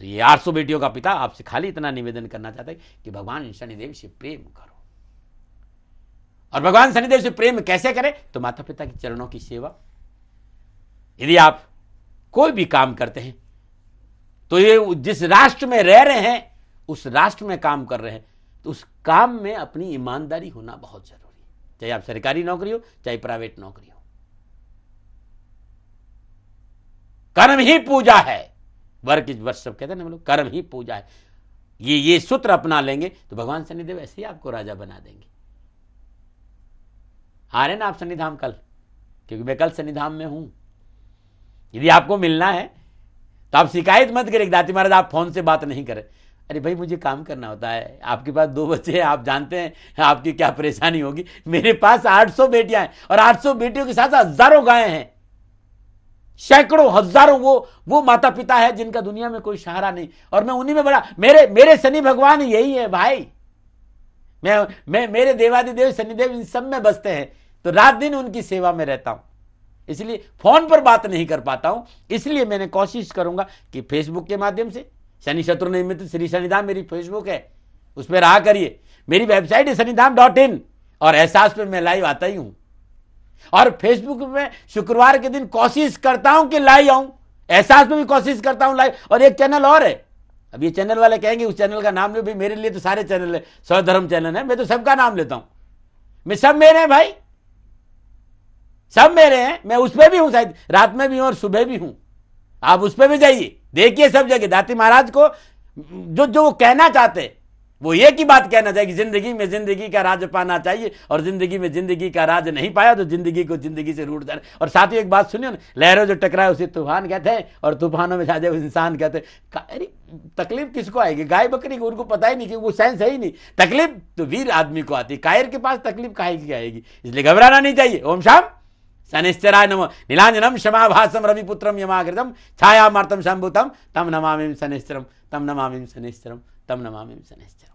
तो ये 800 बेटियों का पिता आपसे खाली इतना निवेदन करना चाहता है कि भगवान शनिदेव से प्रेम करो। और भगवान शनिदेव से प्रेम कैसे करें? तो माता पिता के चरणों की सेवा। यदि आप कोई भी काम करते हैं तो ये जिस राष्ट्र में रह रहे हैं उस राष्ट्र में काम कर रहे हैं तो उस काम में अपनी ईमानदारी होना बहुत जरूरी है, चाहे आप सरकारी नौकरी हो चाहे प्राइवेट नौकरी हो। कर्म ही पूजा है, वर्क इज वर्शिप कहते हैं ना हम लोग, कर्म ही पूजा है। ये सूत्र अपना लेंगे तो भगवान शनिदेव ऐसे ही आपको राजा बना देंगे। आ रहे ना आप शनिधाम कल? क्योंकि मैं कल शनिधाम में हूं। यदि आपको मिलना है तो आप शिकायत मत करें दाती महाराज आप फोन से बात नहीं करें। अरे भाई मुझे काम करना होता है, आपके पास 2 बच्चे हैं, आप जानते हैं आपकी क्या परेशानी होगी। मेरे पास 800 बेटियां हैं और 800 बेटियों के साथ हजारों गायें हैं, सैकड़ों हजारों वो माता पिता है जिनका दुनिया में कोई सहारा नहीं। और मैं उन्हीं में बड़ा, मेरे शनि भगवान यही है भाई। मैं मेरे देवादिदेव शनिदेव इन सब में बसते हैं, तो रात दिन उनकी सेवा में रहता हूं। इसलिए फोन पर बात नहीं कर पाता हूं, इसलिए मैंने कोशिश करूंगा कि फेसबुक के माध्यम से, शनि शत्रु निमित्त श्री शनिधाम मेरी फेसबुक है, उस पर रहा करिए। मेरी वेबसाइट है शनिधाम.in और एहसास पे मैं लाइव आता ही हूं। और फेसबुक में शुक्रवार के दिन कोशिश करता हूं कि लाइव आऊं, एहसास में भी कोशिश करता हूं लाइव। और एक चैनल और है, अब ये चैनल वाले कहेंगे उस चैनल का नाम लो, भाई मेरे लिए तो सारे चैनल है, स्वधर्म चैनल है, मैं तो सबका नाम लेता हूं। मैं सब मेरे हैं भाई, सब मेरे हैं। मैं उस पर भी हूं, शायद रात में भी हूं और सुबह भी हूं। आप उस पर भी जाइए, देखिए सब जगह दाती महाराज को जो वो कहना चाहते वो एक ही बात कहना चाहिए कि जिंदगी में जिंदगी का राज पाना चाहिए, और जिंदगी में जिंदगी का राज नहीं पाया तो जिंदगी को जिंदगी से रूठ जाना। और साथ ही एक बात सुनियो ना, लहरों जो टकराए उसे तूफान कहते हैं और तूफानों में जाते इंसान कहते हैं। अरे तकलीफ किसको आएगी? गाय बकरी को, उनको पता ही नहीं कि वो साइंस है ही नहीं। तकलीफ तो वीर आदमी को आती, कायर के पास तकलीफ काहे की आएगी? इसलिए घबराना नहीं चाहिए। ओम शाम शनिश्चराय नमो। नीलांजनम क्षमाभासम रविपुत्रम यमाकृतम छायामार्तम संभूतम तम नमामि शनिश्चरम, तम नमामि शनिश्चरम, तम नमामि शनिश्चरम।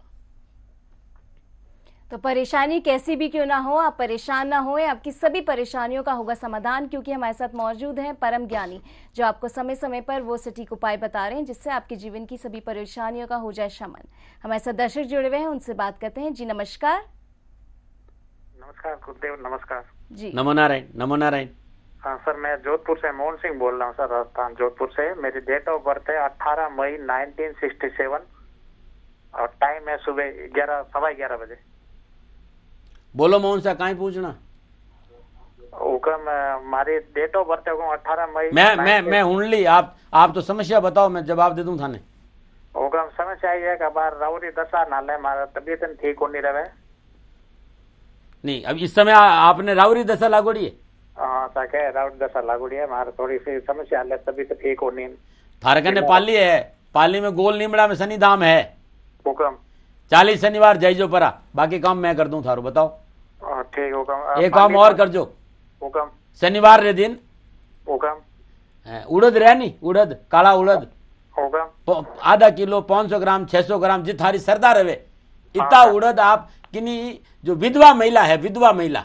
तो परेशानी कैसी भी क्यों ना हो, आप परेशान ना होएं, आपकी सभी परेशानियों का होगा समाधान, क्योंकि हमारे साथ मौजूद हैं परम ज्ञानी, जो आपको समय समय पर वो सटीक उपाय बता रहे हैं जिससे आपके जीवन की सभी परेशानियों का हो जाए शमन। हमारे साथ दर्शक जुड़े हुए हैं, उनसे बात करते हैं। जी नमस्कार। नमस्कार गुरुदेव, नमस्कार जी। नमो नारायण, नमो नारायण। हाँ सर, मैं जोधपुर से मोहन सिंह बोल रहा हूँ सर, राजस्थान जोधपुर से। मेरी डेट ऑफ बर्थ है 18 मई 1967 और टाइम है सुबह 11 बजे। बोलो मोहन सा, कहीं पूछना हुक्म हमारी डेट ऑफ बर्थ है 18 मई। मैं हुनली, आप तो समस्या बताओ, मैं जवाब दे दूं थाने। हुक्म समस्या ये है कि बार रावरी दशा नाले हमारा तबीयत ठीक होनी रहे। नहीं, अब इस समय आपने रावरी दशा लागोड़ी है। हाँ सर, क्या रावरी दशा लागोड़ी है, हमारा थोड़ी सी समस्या है, तबीयत ठीक होनी। थारकन ने पाली है, पाली में गोल नीमड़ा में शनि धाम है। हुक्म 40 शनिवार जाइजो परा, बाकी काम मैं कर दूं थारो, बताओ। ठीक हुक्म। एक काम और कर जो, हुक्म शनिवार रे दिन हुक्म उड़द रहे नी, उड़द, काला उड़द हुक्म आधा किलो, 500 ग्राम, 600 ग्राम जिथारी सरदा रहे, इतना उड़द आप किन्हीं जो विधवा महिला है, विधवा महिला,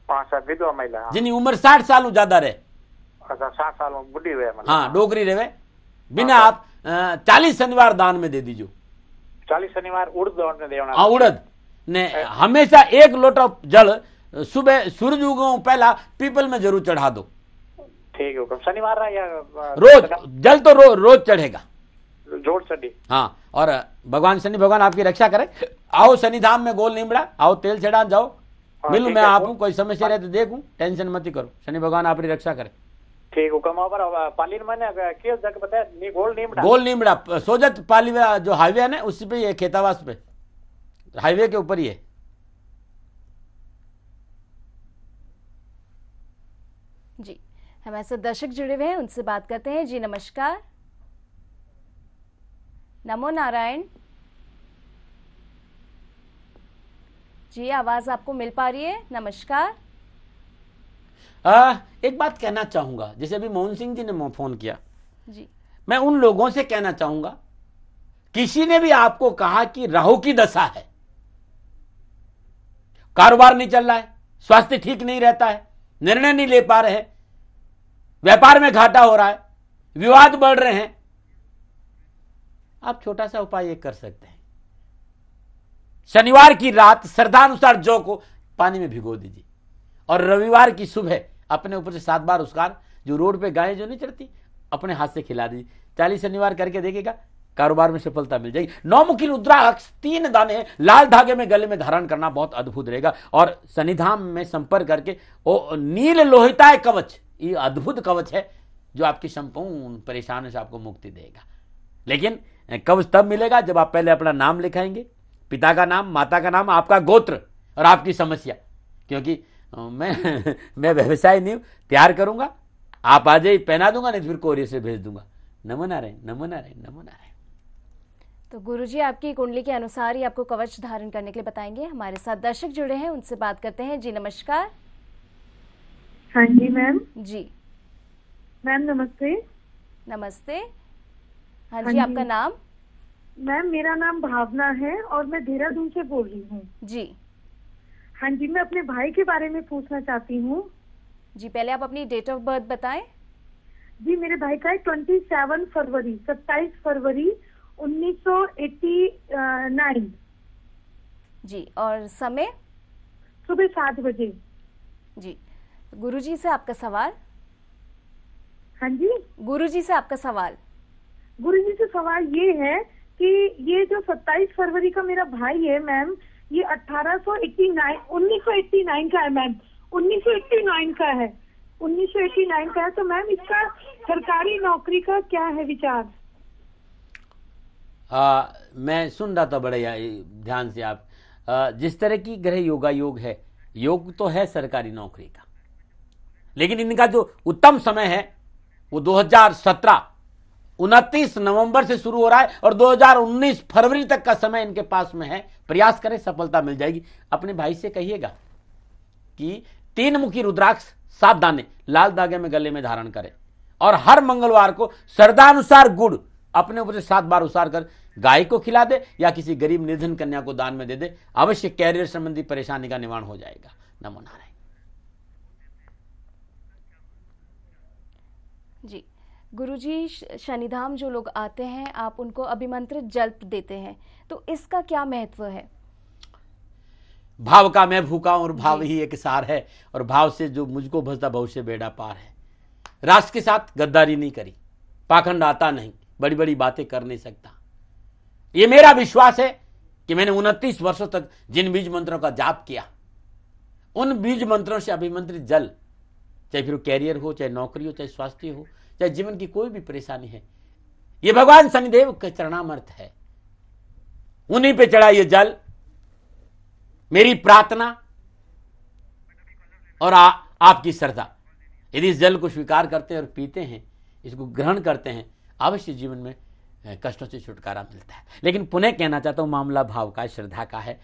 हाँ सर, विधवा महिला जिन्हीं उम्र 60 साल ज्यादा रहे, अच्छा 60 साल में बुढ़ी हुए, हाँ डोगरी रहे, बिना आप 40 शनिवार दान में दे दीजिए। 40 शनिवार उड़द में देना। हाँ उड़द ने हमेशा 1 लोटा जल सुबह सूरज उगो पहला पीपल में जरूर चढ़ा दो। ठीक है, शनिवार रहा या रोज जल तो रोज चढ़ेगा, जोड़ चढ़ी। हाँ, और भगवान शनि भगवान आपकी रक्षा करे। आओ शनि धाम में गोल नीमड़ा, आओ तेल चढ़ा जाओ, मिलूं मैं आपको, कोई समस्या रहे तो देखूं, टेंशन मत करो, शनि भगवान आपकी रक्षा करे। ठीक हुक्म। पाली मैंने किस जगह बताया, गोल नीमड़ा सोजत पाली जो हाईवे है ना, उसी पे ये खेतावास पे, हाईवे के ऊपर ही है। जी, हमारे साथ दर्शक जुड़े हुए हैं, उनसे बात करते हैं। जी नमस्कार। नमो नारायण जी, आवाज आपको मिल पा रही है? नमस्कार। एक बात कहना चाहूंगा, जैसे अभी मोहन सिंह जी ने फोन किया जी, मैं उन लोगों से कहना चाहूंगा, किसी ने भी आपको कहा कि राहु की दशा है, कारोबार नहीं चल रहा है, स्वास्थ्य ठीक नहीं रहता है, निर्णय नहीं ले पा रहे हैं, व्यापार में घाटा हो रहा है, विवाद बढ़ रहे हैं, आप छोटा सा उपाय ये कर सकते हैं। शनिवार की रात श्रद्धानुसार जौ को पानी में भिगो दीजिए और रविवार की सुबह अपने ऊपर से 7 बार उसकार, जो रोड पे गायें जो नहीं चढ़ती, अपने हाथ से खिला दीजिए। 40 शनिवार करके देखिएगा, कारोबार में सफलता मिल जाएगी। 9 मुखी रुद्राक्ष 3 दाने लाल धागे में गले में धारण करना बहुत अद्भुत रहेगा। और शनिधाम में संपर्क करके वो नील लोहिताय कवच, ये अद्भुत कवच है जो आपकी संपूर्ण परेशानी से आपको मुक्ति देगा। लेकिन कवच तब मिलेगा जब आप पहले अपना नाम लिखाएंगे, पिता का नाम, माता का नाम, आपका गोत्र और आपकी समस्या। क्योंकि मैं व्यवसाय नहीं हूं, तैयार करूंगा, आप आ जाइए, पहना दूंगा, नहीं तो फिर कोरियर से भेज दूंगा। नमो नारायण, नमो नारायण, नमो नारायण। तो गुरुजी आपकी कुंडली के अनुसार ही आपको कवच धारण करने के लिए बताएंगे। हमारे साथ दर्शक जुड़े हैं, उनसे बात करते हैं। जी नमस्कार। हाँ जी मैम। जी मैम नमस्ते। नमस्ते। हाँ जी, आपका नाम? मैम मेरा नाम भावना है और मैं देहरादून से बोल रही हूँ। जी हाँ जी, मैं अपने भाई के बारे में पूछना चाहती हूँ। जी, पहले आप अपनी डेट ऑफ बर्थ बताएं। जी, मेरे भाई का है 27 फरवरी 1989। जी, और समय? सुबह 7 बजे। जी, गुरुजी से आपका सवाल। हाँ जी, गुरुजी से आपका सवाल। गुरुजी से सवाल ये है कि ये जो 27 फरवरी का मेरा भाई है मैम, ये 1989 का है मैम, 1989 का है, 1989 का है। तो मैम इसका सरकारी नौकरी का क्या है विचार? मैं सुन रहा था बड़े ध्यान से। आप जिस तरह की ग्रह योगा योग है, योग तो है सरकारी नौकरी का, लेकिन इनका जो उत्तम समय है वो 2017 29 नवंबर से शुरू हो रहा है और 2019 फरवरी तक का समय इनके पास में है। प्रयास करें, सफलता मिल जाएगी। अपने भाई से कहिएगा कि 3 मुखी रुद्राक्ष 7 दाने लाल धागे में गले में धारण करें और हर मंगलवार को श्रद्धानुसार गुड़ अपने ऊपर से 7 बार उसार कर गाय को खिला दे या किसी गरीब निर्धन कन्या को दान में दे दे, अवश्य कैरियर संबंधी परेशानी का निवारण हो जाएगा। नमो नारायण। जी गुरुजी, शनिधाम जो लोग आते हैं आप उनको अभिमंत्रित जल देते हैं, तो इसका क्या महत्व है? भाव का मैं भूखा हूं और भाव ही एक सार है, और भाव से जो मुझको भजता भविष्य बेड़ा पार है। राष्ट्र के साथ गद्दारी नहीं करी, पाखंड आता नहीं, बड़ी बड़ी बातें कर नहीं सकता। ये मेरा विश्वास है कि मैंने 29 वर्षों तक जिन बीज मंत्रों का जाप किया, उन बीज मंत्रों से अभिमंत्रित जल, चाहे फिर कैरियर हो, चाहे नौकरी हो, चाहे स्वास्थ्य हो, चाहे जीवन की कोई भी परेशानी है, ये भगवान शनिदेव का चरणामृत है। उन्हीं पे चढ़ा ये जल। मेरी प्रार्थना और आपकी श्रद्धा, यदि इस जल को स्वीकार करते हैं और पीते हैं, इसको ग्रहण करते हैं, अवश्य जीवन में कष्टों से छुटकारा मिलता है। लेकिन पुनः कहना चाहता हूं, मामला भाव का, श्रद्धा का है,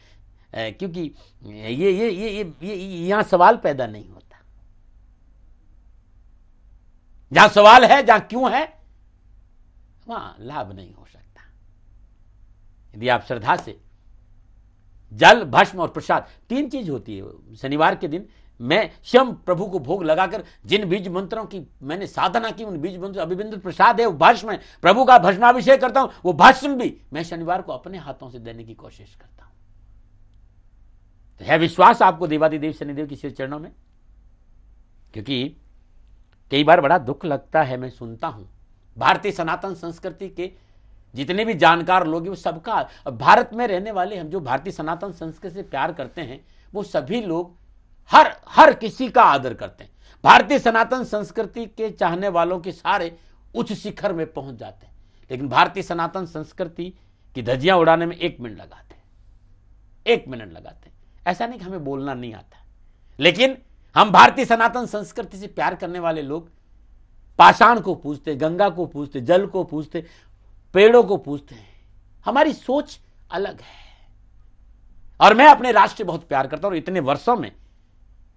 क्योंकि ये यहां सवाल पैदा नहीं होता। जहां सवाल है, जहां क्यों है, वहां लाभ नहीं हो सकता। यदि आप श्रद्धा से जल, भस्म और प्रसाद, 3 चीज होती है। शनिवार के दिन मैं स्वयं प्रभु को भोग लगाकर जिन बीज मंत्रों की मैंने साधना की, उन बीज मंत्रों, अभिमंत्रित प्रसाद है, वो भस्म है, प्रभु का भस्माभिषेक करता हूं, वो भस्म भी मैं शनिवार को अपने हाथों से देने की कोशिश करता हूं। तो है विश्वास आपको देवादिदेव शनिदेव की श्री चरणों में? क्योंकि कई बार बड़ा दुख लगता है, मैं सुनता हूं भारतीय सनातन संस्कृति के जितने भी जानकार लोग हैं, वो सबका, भारत में रहने वाले हम जो भारतीय सनातन संस्कृति से प्यार करते हैं, वो सभी लोग हर किसी का आदर करते हैं। भारतीय सनातन संस्कृति के चाहने वालों के सारे उच्च शिखर में पहुंच जाते हैं। लेकिन भारतीय सनातन संस्कृति की धज्जियां उड़ाने में 1 मिनट लगाते हैं, 1 मिनट लगाते हैं। ऐसा नहीं कि हमें बोलना नहीं आता, लेकिन हम भारतीय सनातन संस्कृति से प्यार करने वाले लोग पाषाण को पूजते, गंगा को पूजते, जल को पूजते, पेड़ों को पूजते हैं। हमारी सोच अलग है। और मैं अपने राष्ट्र से बहुत प्यार करता हूं, और इतने वर्षों में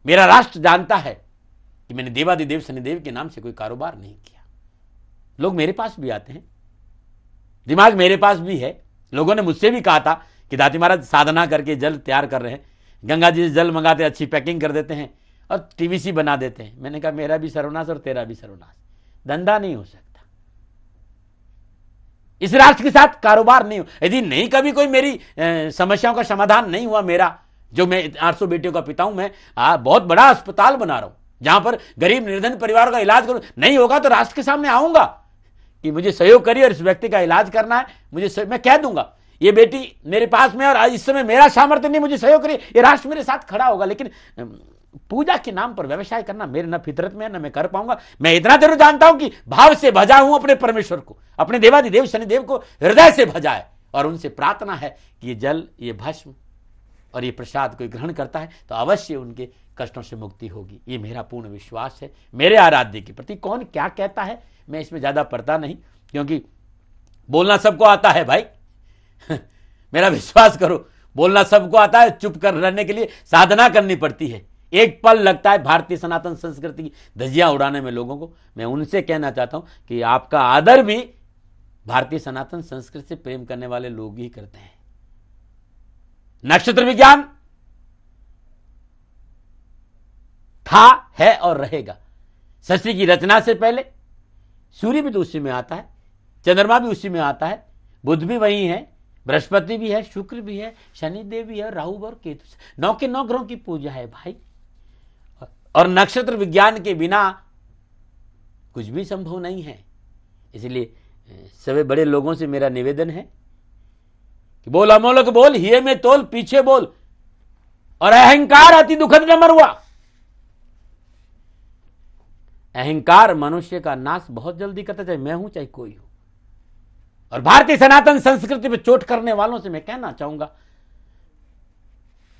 मेरा राष्ट्र जानता है कि मैंने देवादिदेव शनिदेव के नाम से कोई कारोबार नहीं किया। लोग मेरे पास भी आते हैं, दिमाग मेरे पास भी है। लोगों ने मुझसे भी कहा था कि दाती महाराज साधना करके जल तैयार कर रहे हैं, गंगा जी से जल मंगाते, अच्छी पैकिंग कर देते हैं और टीवीसी बना देते हैं। मैंने कहा मेरा भी सर्वनाश और तेरा भी सर्वनाश, धंधा नहीं हो सकता। इस राष्ट्र के साथ कारोबार नहीं हो। यदि नहीं कभी कोई मेरी समस्याओं का समाधान नहीं हुआ, मेरा जो मैं 800 बेटियों का पिता हूं, मैं बहुत बड़ा अस्पताल बना रहा हूं जहां पर गरीब निर्धन परिवारों का इलाज करूं, नहीं होगा तो राष्ट्र के सामने आऊंगा कि मुझे सहयोग करिए और इस व्यक्ति का इलाज करना है, मैं कह दूंगा ये बेटी मेरे पास में और इस समय मेरा सामर्थ्य नहीं, मुझे सहयोग करिए, ये राष्ट्र मेरे साथ खड़ा होगा। लेकिन पूजा के नाम पर व्यवसाय करना मेरे न फितरत में है, न मैं कर पाऊंगा। मैं इतना जरूर जानता हूं कि भाव से भजा हूं अपने परमेश्वर को, अपने देवादिदेव शनिदेव को हृदय से भजा है, और उनसे प्रार्थना है कि ये जल, ये भस्म और ये प्रसाद कोई ग्रहण करता है तो अवश्य उनके कष्टों से मुक्ति होगी। ये मेरा पूर्ण विश्वास है मेरे आराध्य के प्रति। कौन क्या कहता है मैं इसमें ज्यादा पढ़ता नहीं, क्योंकि बोलना सबको आता है भाई। मेरा विश्वास करो, बोलना सबको आता है, चुप कर रहने के लिए साधना करनी पड़ती है। एक पल लगता है भारतीय सनातन संस्कृति की धज्जियां उड़ाने में लोगों को। मैं उनसे कहना चाहता हूं कि आपका आदर भी भारतीय सनातन संस्कृति से प्रेम करने वाले लोग ही करते हैं। नक्षत्र विज्ञान था, है और रहेगा। सृष्टि की रचना से पहले सूर्य भी तो उसी में आता है, चंद्रमा भी उसी में आता है, बुध भी वही है, बृहस्पति भी है, शुक्र भी है, शनिदेव भी है, राहु और केतु। 9 के 9 ग्रहों की पूजा है भाई। और नक्षत्र विज्ञान के बिना कुछ भी संभव नहीं है। इसलिए सभी बड़े लोगों से मेरा निवेदन है कि बोल अमोलक बोल, हिये में तोल, पीछे बोल, और अहंकार अति दुखद न मरुआ। अहंकार मनुष्य का नाश बहुत जल्दी करता, चाहे मैं हूं चाहे कोई हो। और भारतीय सनातन संस्कृति में चोट करने वालों से मैं कहना चाहूंगा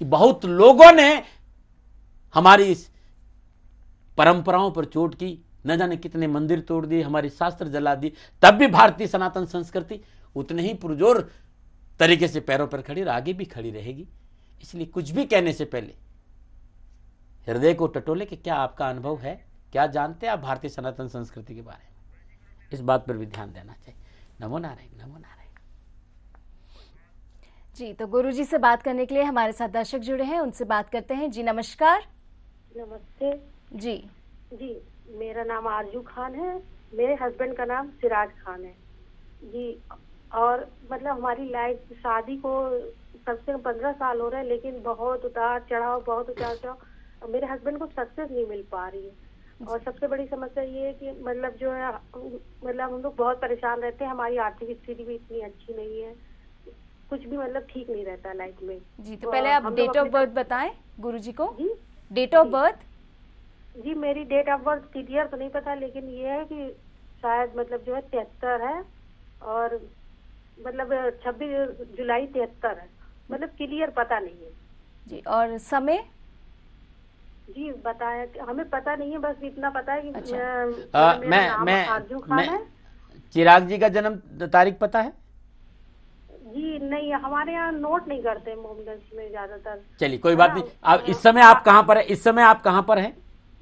कि बहुत लोगों ने हमारी इस परंपराओं पर चोट की, न जाने कितने मंदिर तोड़ दिए, हमारे शास्त्र जला दिए, तब भी भारतीय सनातन संस्कृति उतने ही पुरजोर तरीके से पैरों पर खड़ी और आगे भी खड़ी रहेगी। इसलिए कुछ भी कहने से पहले हृदय को टटोले कि क्या आपका अनुभव है, क्या जानते हैं आप भारतीय सनातन संस्कृति के बारे में, इस बात पर भी ध्यान देना चाहिए। नमो नारायण, नमो नारायण। जी, तो गुरुजी से बात करने के लिए हमारे साथ दर्शक जुड़े हैं, उनसे बात करते हैं। जी नमस्कार। नमस्ते जी जी, मेरा नाम आरजू खान है, मेरे हस्बैंड का नाम सिराज खान है जी। और मतलब हमारी लाइफ, शादी को सबसे 15 साल हो रहे हैं, लेकिन बहुत उतार चढ़ाव। मेरे हस्बैंड को सक्सेस नहीं मिल पा रही है। और सबसे बड़ी समस्या ये है कि मतलब जो है, मतलब हम लोग बहुत परेशान रहते हैं। हमारी आर्थिक स्थिति भी इतनी अच्छी नहीं है, कुछ भी मतलब ठीक नहीं रहता लाइफ में जी। तो पहले आप डेट ऑफ बर्थ बताएं गुरुजी को। जी, डेट ऑफ बर्थ। जी मेरी डेट ऑफ बर्थ क्लियर तो नहीं पता, लेकिन ये है कि शायद मतलब जो है 73 है, और मतलब 26 जुलाई 73 है, मतलब क्लियर पता नहीं है जी। और समय जी, बताया हमें पता नहीं है, बस इतना पता है कि अच्छा। मेरा नाम आरजू खान है। चिराग जी का जन्म तारीख पता है? जी नहीं, हमारे यहाँ नोट नहीं करते मोहम्मदगंज में ज्यादातर। चलिए कोई बात नहीं। अब इस समय आप कहाँ पर है? इस समय आप कहाँ पर हैं?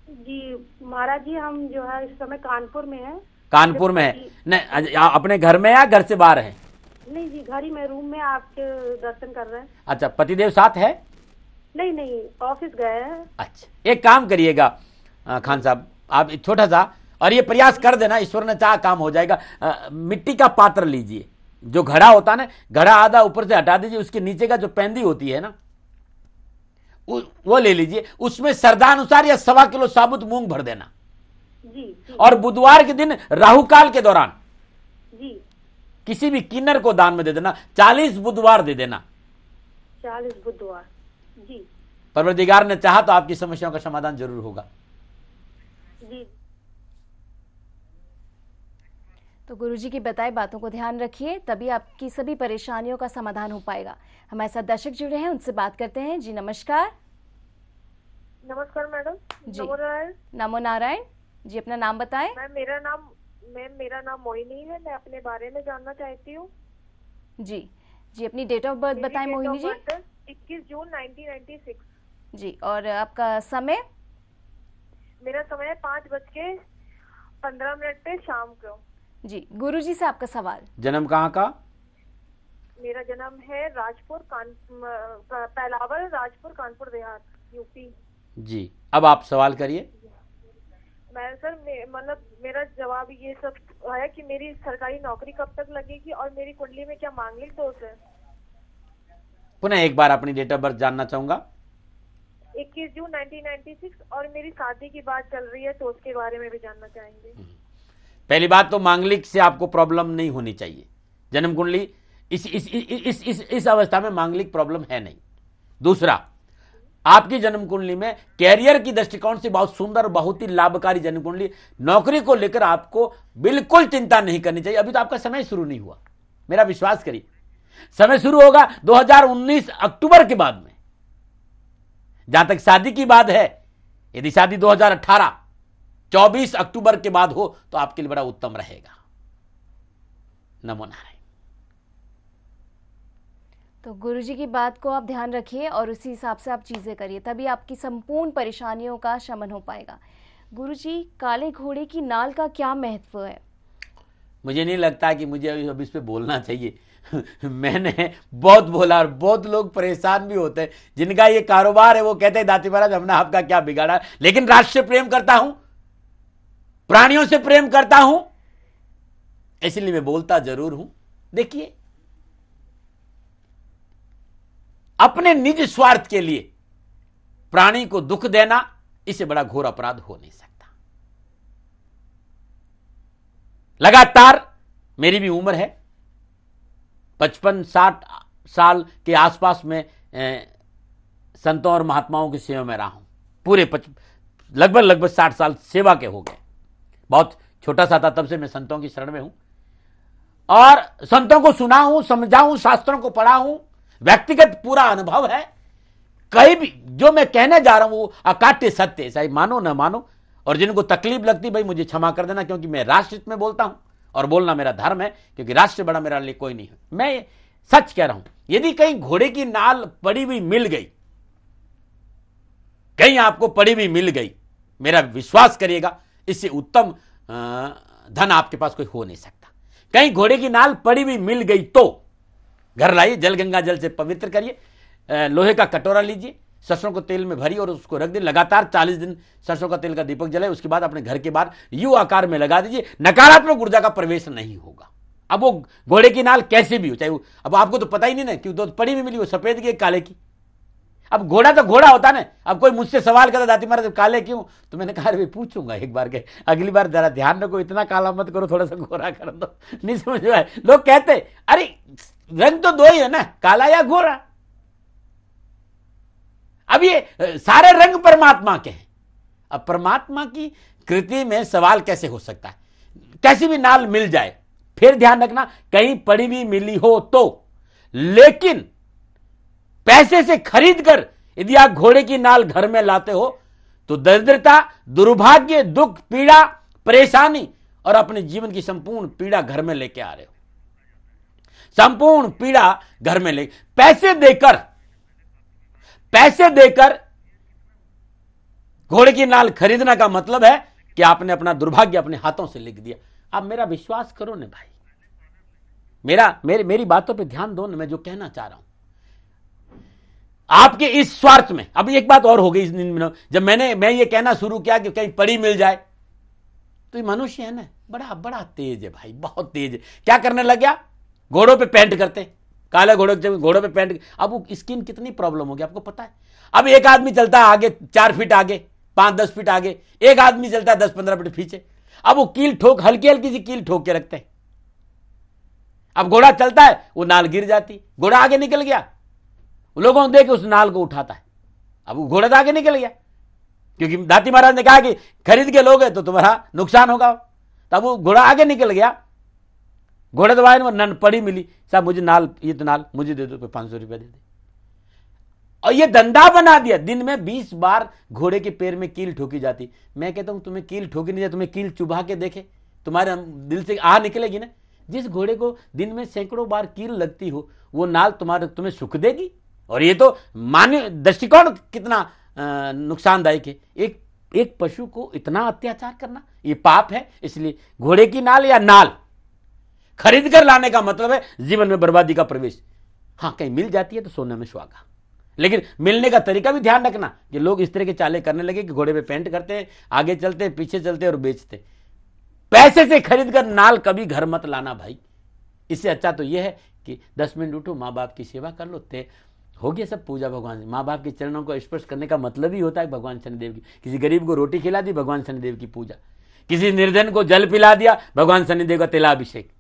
जी महाराज जी, हम जो है इस समय कानपुर में है। कानपुर में है? नहीं, अपने घर में या घर से बाहर है? नहीं जी, घर ही में, रूम में आपके दर्शन कर रहे हैं। अच्छा, पतिदेव साथ है? नहीं, ऑफिस गए हैं। अच्छा, एक काम करिएगा खान साहब, आप छोटा सा, और ये प्रयास कर देना, ईश्वर ने चाहा काम हो जाएगा। मिट्टी का पात्र लीजिए, जो घड़ा होता है ना, घड़ा आधा ऊपर से हटा दीजिए, उसके नीचे का जो पैंदी होती है ना, वो ले लीजिए। उसमें श्रद्धानुसार या 1.25 किलो साबुत मूंग भर देना जी। और बुधवार के दिन राहु काल के दौरान जी किसी भी किन्नर को दान में दे देना। 40 बुधवार दे देना। 40 बुधवार जी। परवरदिगार ने चाहा तो आपकी समस्याओं का समाधान जरूर होगा जी। तो गुरुजी की बताई बातों को ध्यान रखिए, तभी आपकी सभी परेशानियों का समाधान हो पाएगा। हमारे साथ दर्शक जुड़े हैं, उनसे बात करते हैं। जी नमस्कार। नमस्कार मैडम। जी नमो नारायण जी, अपना नाम बताएं। मेरा नाम मोहिनी है। मैं अपने बारे में जानना चाहती हूँ। जी, अपनी डेट ऑफ बर्थ बताएं मोहिनी जी। 21 जून 1996 जी। और आपका समय? मेरा समय है 5:15 पे शाम को। जी, गुरुजी से आपका सवाल। जन्म कहाँ का? मेरा जन्म है पहलावर, राजपुर, कानपुर देहात, यूपी। जी, अब आप सवाल करिए। मैं सर मतलब मेरा जवाब ये सब है कि मेरी सरकारी नौकरी कब तक लगेगी और मेरी कुंडली में क्या मांगलिक दोष है। पुनः एक बार अपनी डेट ऑफ बर्थ जानना चाहूंगा। 21 जून 1996 और मेरी शादी की बात चल रही है, तो उसके बारे में भी जानना चाहेंगे। पहली बात तो मांगलिक से आपको प्रॉब्लम नहीं होनी चाहिए। जन्म कुंडली इस अवस्था में मांगलिक प्रॉब्लम है नहीं। दूसरा, आपकी जन्म कुंडली में कैरियर की दृष्टिकोण से बहुत सुंदर, बहुत ही लाभकारी जन्म कुंडली। नौकरी को लेकर आपको बिल्कुल चिंता नहीं करनी चाहिए। अभी तो आपका समय शुरू नहीं हुआ, मेरा विश्वास करिए। समय शुरू होगा 2019 अक्टूबर के बाद में। जहां तक शादी की बात है, यदि शादी 2018 24 अक्टूबर के बाद हो तो आपके लिए बड़ा उत्तम रहेगा। नमो नारायण। तो गुरुजी की बात को आप ध्यान रखिए और उसी हिसाब से आप चीजें करिए, तभी आपकी संपूर्ण परेशानियों का शमन हो पाएगा। गुरुजी, काले घोड़े की नाल का क्या महत्व है? मुझे नहीं लगता कि मुझे अब इस पे बोलना चाहिए। मैंने बहुत बोला और बहुत लोग परेशान भी होते हैं। जिनका ये कारोबार है वो कहते हैं दाती महाराज हमने आपका क्या बिगाड़ा, लेकिन राष्ट्र से प्रेम करता हूं, प्राणियों से प्रेम करता हूं, इसलिए मैं बोलता जरूर हूं। देखिए, अपने निज स्वार्थ के लिए प्राणी को दुख देना, इससे बड़ा घोर अपराध हो नहीं सकता। लगातार मेरी भी उम्र है 55-60 साल के आसपास में संतों और महात्माओं की सेवा में रहा हूं। पूरे लगभग 60 साल सेवा के हो गए। बहुत छोटा सा था तब से मैं संतों की शरण में हूं और संतों को सुना हूं, समझा हूं, शास्त्रों को पढ़ा हूं। व्यक्तिगत पूरा अनुभव है। कहीं भी जो मैं कहने जा रहा हूं वो अकाट्य सत्य है, चाहे मानो ना मानो। और जिनको तकलीफ लगती भाई मुझे क्षमा कर देना, क्योंकि मैं राष्ट्रहित में बोलता हूं और बोलना मेरा धर्म है, क्योंकि राष्ट्र बड़ा मेरा लिए कोई नहीं है। मैं सच कह रहा हूं। यदि कहीं घोड़े की नाल पड़ी हुई मिल गई, कहीं आपको पड़ी हुई मिल गई, मेरा विश्वास करिएगा इससे उत्तम धन आपके पास कोई हो नहीं सकता। कहीं घोड़े की नाल पड़ी हुई मिल गई तो घर लाइए, जल गंगा जल से पवित्र करिए, लोहे का कटोरा लीजिए, सरसों को तेल में भरी और उसको रख दीजिए, लगातार 40 दिन सरसों का तेल का दीपक जलाए। उसके बाद अपने घर के बाहर यू आकार में लगा दीजिए, नकारात्मक ऊर्जा का प्रवेश नहीं होगा। अब वो घोड़े की नाल कैसे भी हो, चाहे वो, अब आपको तो पता ही नहीं ना कि दो पड़ी भी मिली, वो सफेद की काले की। अब घोड़ा तो घोड़ा होता ना। अब कोई मुझसे सवाल करता दाती महाराज काले क्यों, तो मैंने कहा अरे पूछूंगा एक बार के, अगली बार जरा ध्यान रखो, इतना काला मत करो, थोड़ा सा गोरा कर दो। नहीं समझ में आए, लोग कहते अरे रंग तो दो ही है ना, काला या गोरा। अब ये सारे रंग परमात्मा के हैं। अब परमात्मा की कृति में सवाल कैसे हो सकता है, कैसी भी नाल मिल जाए, फिर ध्यान रखना कहीं पड़ी हुई मिली हो तो, लेकिन पैसे से खरीद कर यदि आप घोड़े की नाल घर में लाते हो तो दरिद्रता, दुर्भाग्य, दुख, पीड़ा, परेशानी और अपने जीवन की संपूर्ण पीड़ा घर में लेके आ रहे हो। संपूर्ण पीड़ा घर में ले पैसे देकर घोड़े की नाल खरीदना का मतलब है कि आपने अपना दुर्भाग्य अपने हाथों से लिख दिया। आप मेरा विश्वास करो ना भाई, मेरी बातों पे ध्यान दो ना, मैं जो कहना चाह रहा हूं आपके इस स्वार्थ में। अब एक बात और हो गई, जब मैं ये कहना शुरू किया कि कहीं पड़ी मिल जाए, तो ये मनुष्य है ना बड़ा तेज है भाई, बहुत तेज है। क्या करने लग गया, घोड़ों पे पेंट करते, काले घोड़ों पे पेंट। अब वो स्किन कितनी प्रॉब्लम होगी आपको पता है। अब एक आदमी चलता है आगे 4 फीट आगे, 5-10 फीट आगे, एक आदमी चलता है 10-15 फीट पीछे। अब वो कील ठोक, हल्की सी कील ठोक के रखते हैं। अब घोड़ा चलता है, वो नाल गिर जाती, घोड़ा आगे निकल गया, लोगों को देख के उस नाल को उठाता है। अब वो घोड़ा तो आगे निकल गया, क्योंकि दाती महाराज ने कहा कि खरीद के लोगे तो तुम्हारा नुकसान होगा। तब वो घोड़ा आगे निकल गया, घोड़े दबाए नन पड़ी मिली, साहब मुझे नाल, ये तो नाल मुझे दे दो, 500 रुपया दे दे। और ये धंधा बना दिया, दिन में 20 बार घोड़े के पैर में कील ठोकी जाती। मैं कहता हूं तुम्हें कील ठोकी नहीं जाए, तुम्हें कील चुभा के देखे, तुम्हारे दिल से आह निकलेगी ना। जिस घोड़े को दिन में सैकड़ों बार कील लगती हो, वो नाल तुम्हें सुख देगी। और ये तो मानव दृष्टिकोण कितना नुकसानदायक है। एक पशु को इतना अत्याचार करना ये पाप है। इसलिए घोड़े की नाल या नाल खरीद कर लाने का मतलब है जीवन में बर्बादी का प्रवेश। हाँ, कहीं मिल जाती है तो सोने में सुहागा, लेकिन मिलने का तरीका भी ध्यान रखना कि लोग इस तरह के चाले करने लगे कि घोड़े पे पेंट करते हैं, आगे चलते हैं, पीछे चलते हैं और बेचते। पैसे से खरीद कर नाल कभी घर मत लाना भाई। इससे अच्छा तो यह है कि 10 मिनट उठो, माँ बाप की सेवा कर लो, हो गया सब पूजा भगवान। माँ बाप के चरणों को स्पर्श करने का मतलब ही होता है भगवान शनिदेव की। किसी गरीब को रोटी खिला दी, भगवान शनिदेव की पूजा। किसी निर्धन को जल पिला दिया, भगवान शनिदेव का तिलाभिषेक।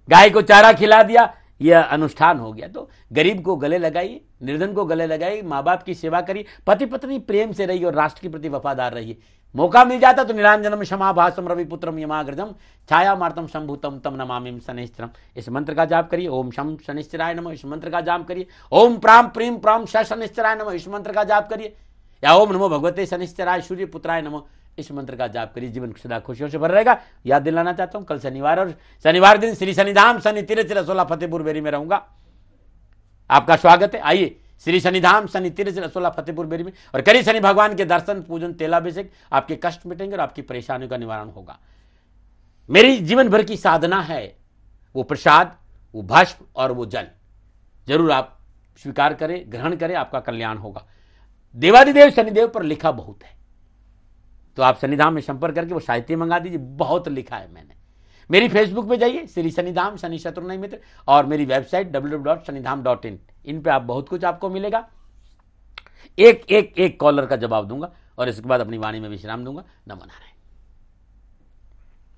गाय को चारा खिला दिया, यह अनुष्ठान हो गया। तो गरीब को गले लगाइए, निर्धन को गले लगाइए, माँ बाप की सेवा करिए, पति पत्नी प्रेम से रहिए और राष्ट्र के प्रति वफादार रहिए। मौका मिल जाता तो निरांजनम क्षमाभासम रविपुत्रम यमाग्रजम छाया मार्तम शंभुतम तम नमामिम शनिश्चरम, इस मंत्र का जाप करिए। ओम शम शनिश्चराय नमः, इस मंत्र का जाप करिए। ओम प्राम प्रीम प्राम शनिश्चराय नमः, इस मंत्र का जाप करिए। या ओम नमो भगवते शनिश्चराय सूर्य पुत्राय नमः, इस मंत्र का जाप करिए। जीवन सदा खुशियों से भर रहेगा। याद दिलाना चाहता हूं, कल शनिवार और शनिवार दिन श्री शनिधाम शनि तीर्थ रसोला फतेहपुर बेरी में रहूंगा। आपका स्वागत है। आइए श्री शनिधाम शनि तीर्थ रसोला फतेहपुर बेरी में, और करिए शनि भगवान के दर्शन, पूजन, तेलाभिषेक। आपके कष्ट मिटेंगे और आपकी परेशानियों का निवारण होगा। मेरी जीवन भर की साधना है वो प्रसाद, वो भस्म और वो जल। जरूर आप स्वीकार करें, ग्रहण करें, आपका कल्याण होगा। देवादिदेव शनिदेव पर लिखा बहुत है, तो आप शनिधाम में संपर्क करके वो साहित्य मंगा दीजिए, बहुत लिखा है मैंने। मेरी फेसबुक पे जाइए, श्री शनिधाम शनि शत्रुघ्न मित्र, और मेरी वेबसाइट www.shanidham.in, इन पे आप बहुत कुछ आपको मिलेगा। एक कॉलर का जवाब दूंगा और इसके बाद अपनी वाणी में विश्राम दूंगा। नमो नारायण।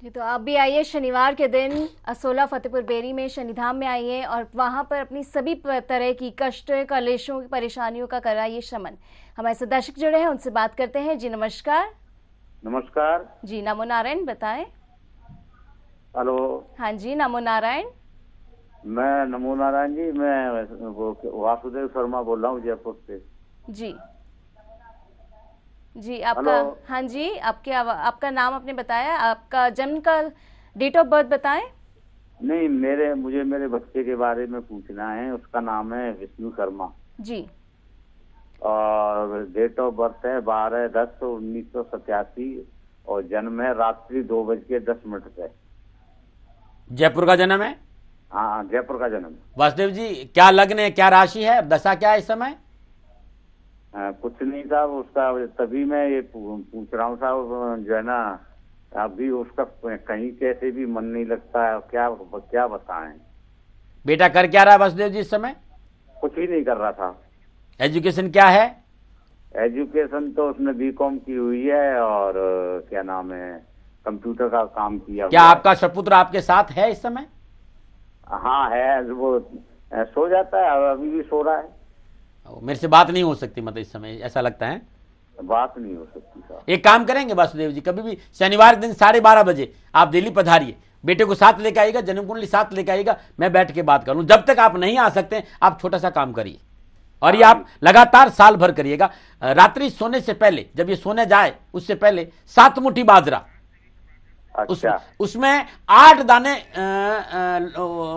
जी, तो आप भी आइए शनिवार के दिन असोला फतेहपुर बेरी में शनिधाम में आइए और वहां पर अपनी सभी तरह की कष्ट, कलेशों, परेशानियों का कराइए शमन। हमारे साथ दर्शक जुड़े हैं, उनसे बात करते हैं। जी नमस्कार। नमस्कार जी, नमो नारायण, बताएं। हेलो। हाँ जी, नमो नारायण। मैं नमो नारायण जी, मैं वासुदेव शर्मा बोल रहा हूँ जयपुर से। जी जी, आपका, हाँ जी, आपका नाम आपने बताया, आपका जन्म का डेट ऑफ बर्थ बताएं। नहीं, मुझे मेरे बच्चे के बारे में पूछना है। उसका नाम है विष्णु शर्मा जी, और डेट ऑफ बर्थ है 12/10/1987 और जन्म है रात्रि 2:10 पे। जयपुर का जन्म है? हाँ, जयपुर का जन्म। वासुदेव जी, क्या लग्न है, क्या राशि है, दशा क्या है इस समय? कुछ नहीं साहब, उसका तभी मैं ये पूछ रहा हूँ साहब, जो है ना अभी उसका कहीं कैसे भी मन नहीं लगता है, क्या बताएं। बेटा कर क्या रहा है वासुदेव जी इस समय? कुछ ही नहीं कर रहा था। एजुकेशन क्या है? एजुकेशन तो उसने बीकॉम की हुई है और क्या नाम है, कंप्यूटर का काम किया। क्या आपका सपुत्र आपके साथ है इस समय? हाँ है, वो सो जाता है, अभी भी सो रहा है। मेरे से बात नहीं हो सकती मतलब इस समय, ऐसा लगता है? बात नहीं हो सकती साहब। एक काम करेंगे वासुदेव जी, कभी भी शनिवार के दिन 12:30 बजे आप दिल्ली पधारिए, बेटे को साथ लेकर आइएगा, जन्म कुंडली साथ लेकर आइएगा, मैं बैठ के बात करूं। जब तक आप नहीं आ सकते आप छोटा सा काम करिए, और ये आप लगातार साल भर करिएगा। रात्रि सोने से पहले, जब ये सोने जाए उससे पहले 7 मुट्ठी बाजरा, अच्छा। उसमें 8 दाने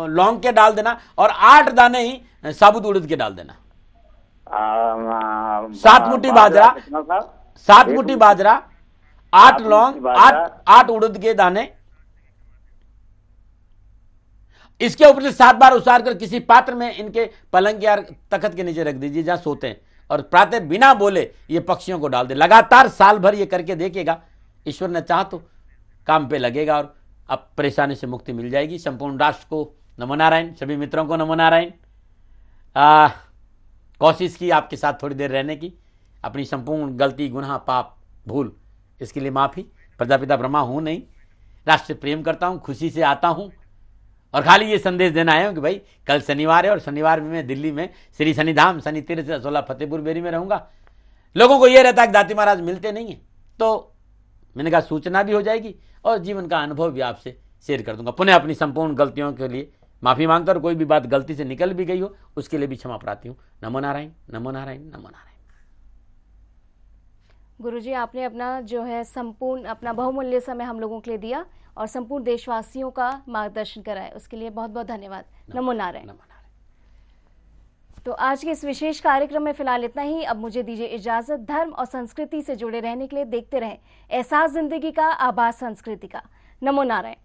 लौंग के डाल देना और 8 दाने ही साबुत उड़द के डाल देना। 7 मुट्ठी बाजरा, 7 मुट्ठी बाजरा, 8 लौंग, 8 उड़द के दाने, इसके ऊपर से 7 बार उसार कर किसी पात्र में इनके पलंग या तखत के नीचे रख दीजिए जहां सोते हैं, और प्रातः बिना बोले ये पक्षियों को डाल दे। लगातार साल भर ये करके देखिएगा, ईश्वर ने चाहा तो काम पे लगेगा और अब परेशानी से मुक्ति मिल जाएगी। संपूर्ण राष्ट्र को नमो नारायण, सभी मित्रों को नमो नारायण। कोशिश की आपके साथ थोड़ी देर रहने की, अपनी संपूर्ण गलती, गुनाह, पाप, भूल, इसके लिए माफी। प्रजापिता ब्रह्मा हूं नहीं, राष्ट्र प्रेम करता हूं, खुशी से आता हूं, और खाली ये संदेश देना आया हूं कि भाई कल शनिवार है और शनिवार में मैं दिल्ली में श्री शनिधाम शनि तीर्थ असोला फतेहपुर बेरी में रहूंगा। लोगों को ये रहता है कि दाती महाराज मिलते नहीं है, तो मैंने कहा सूचना भी हो जाएगी और जीवन का अनुभव भी आपसे शेयर कर दूंगा। पुनः अपनी संपूर्ण गलतियों के लिए माफी मांगता, और कोई भी बात गलती से निकल भी गई हो उसके लिए भी क्षमा प्रार्थी हूं। नमो नारायण, नमो नारायण, नमो नारायण। गुरुजी, आपने अपना जो है संपूर्ण अपना बहुमूल्य समय हम लोगों के लिए दिया और संपूर्ण देशवासियों का मार्गदर्शन कराया, उसके लिए बहुत बहुत धन्यवाद। नमो नारायण। तो आज के इस विशेष कार्यक्रम में फिलहाल इतना ही। अब मुझे दीजिए इजाजत। धर्म और संस्कृति से जुड़े रहने के लिए देखते रहें एहसास जिंदगी का, आभास संस्कृति का। नमो नारायण।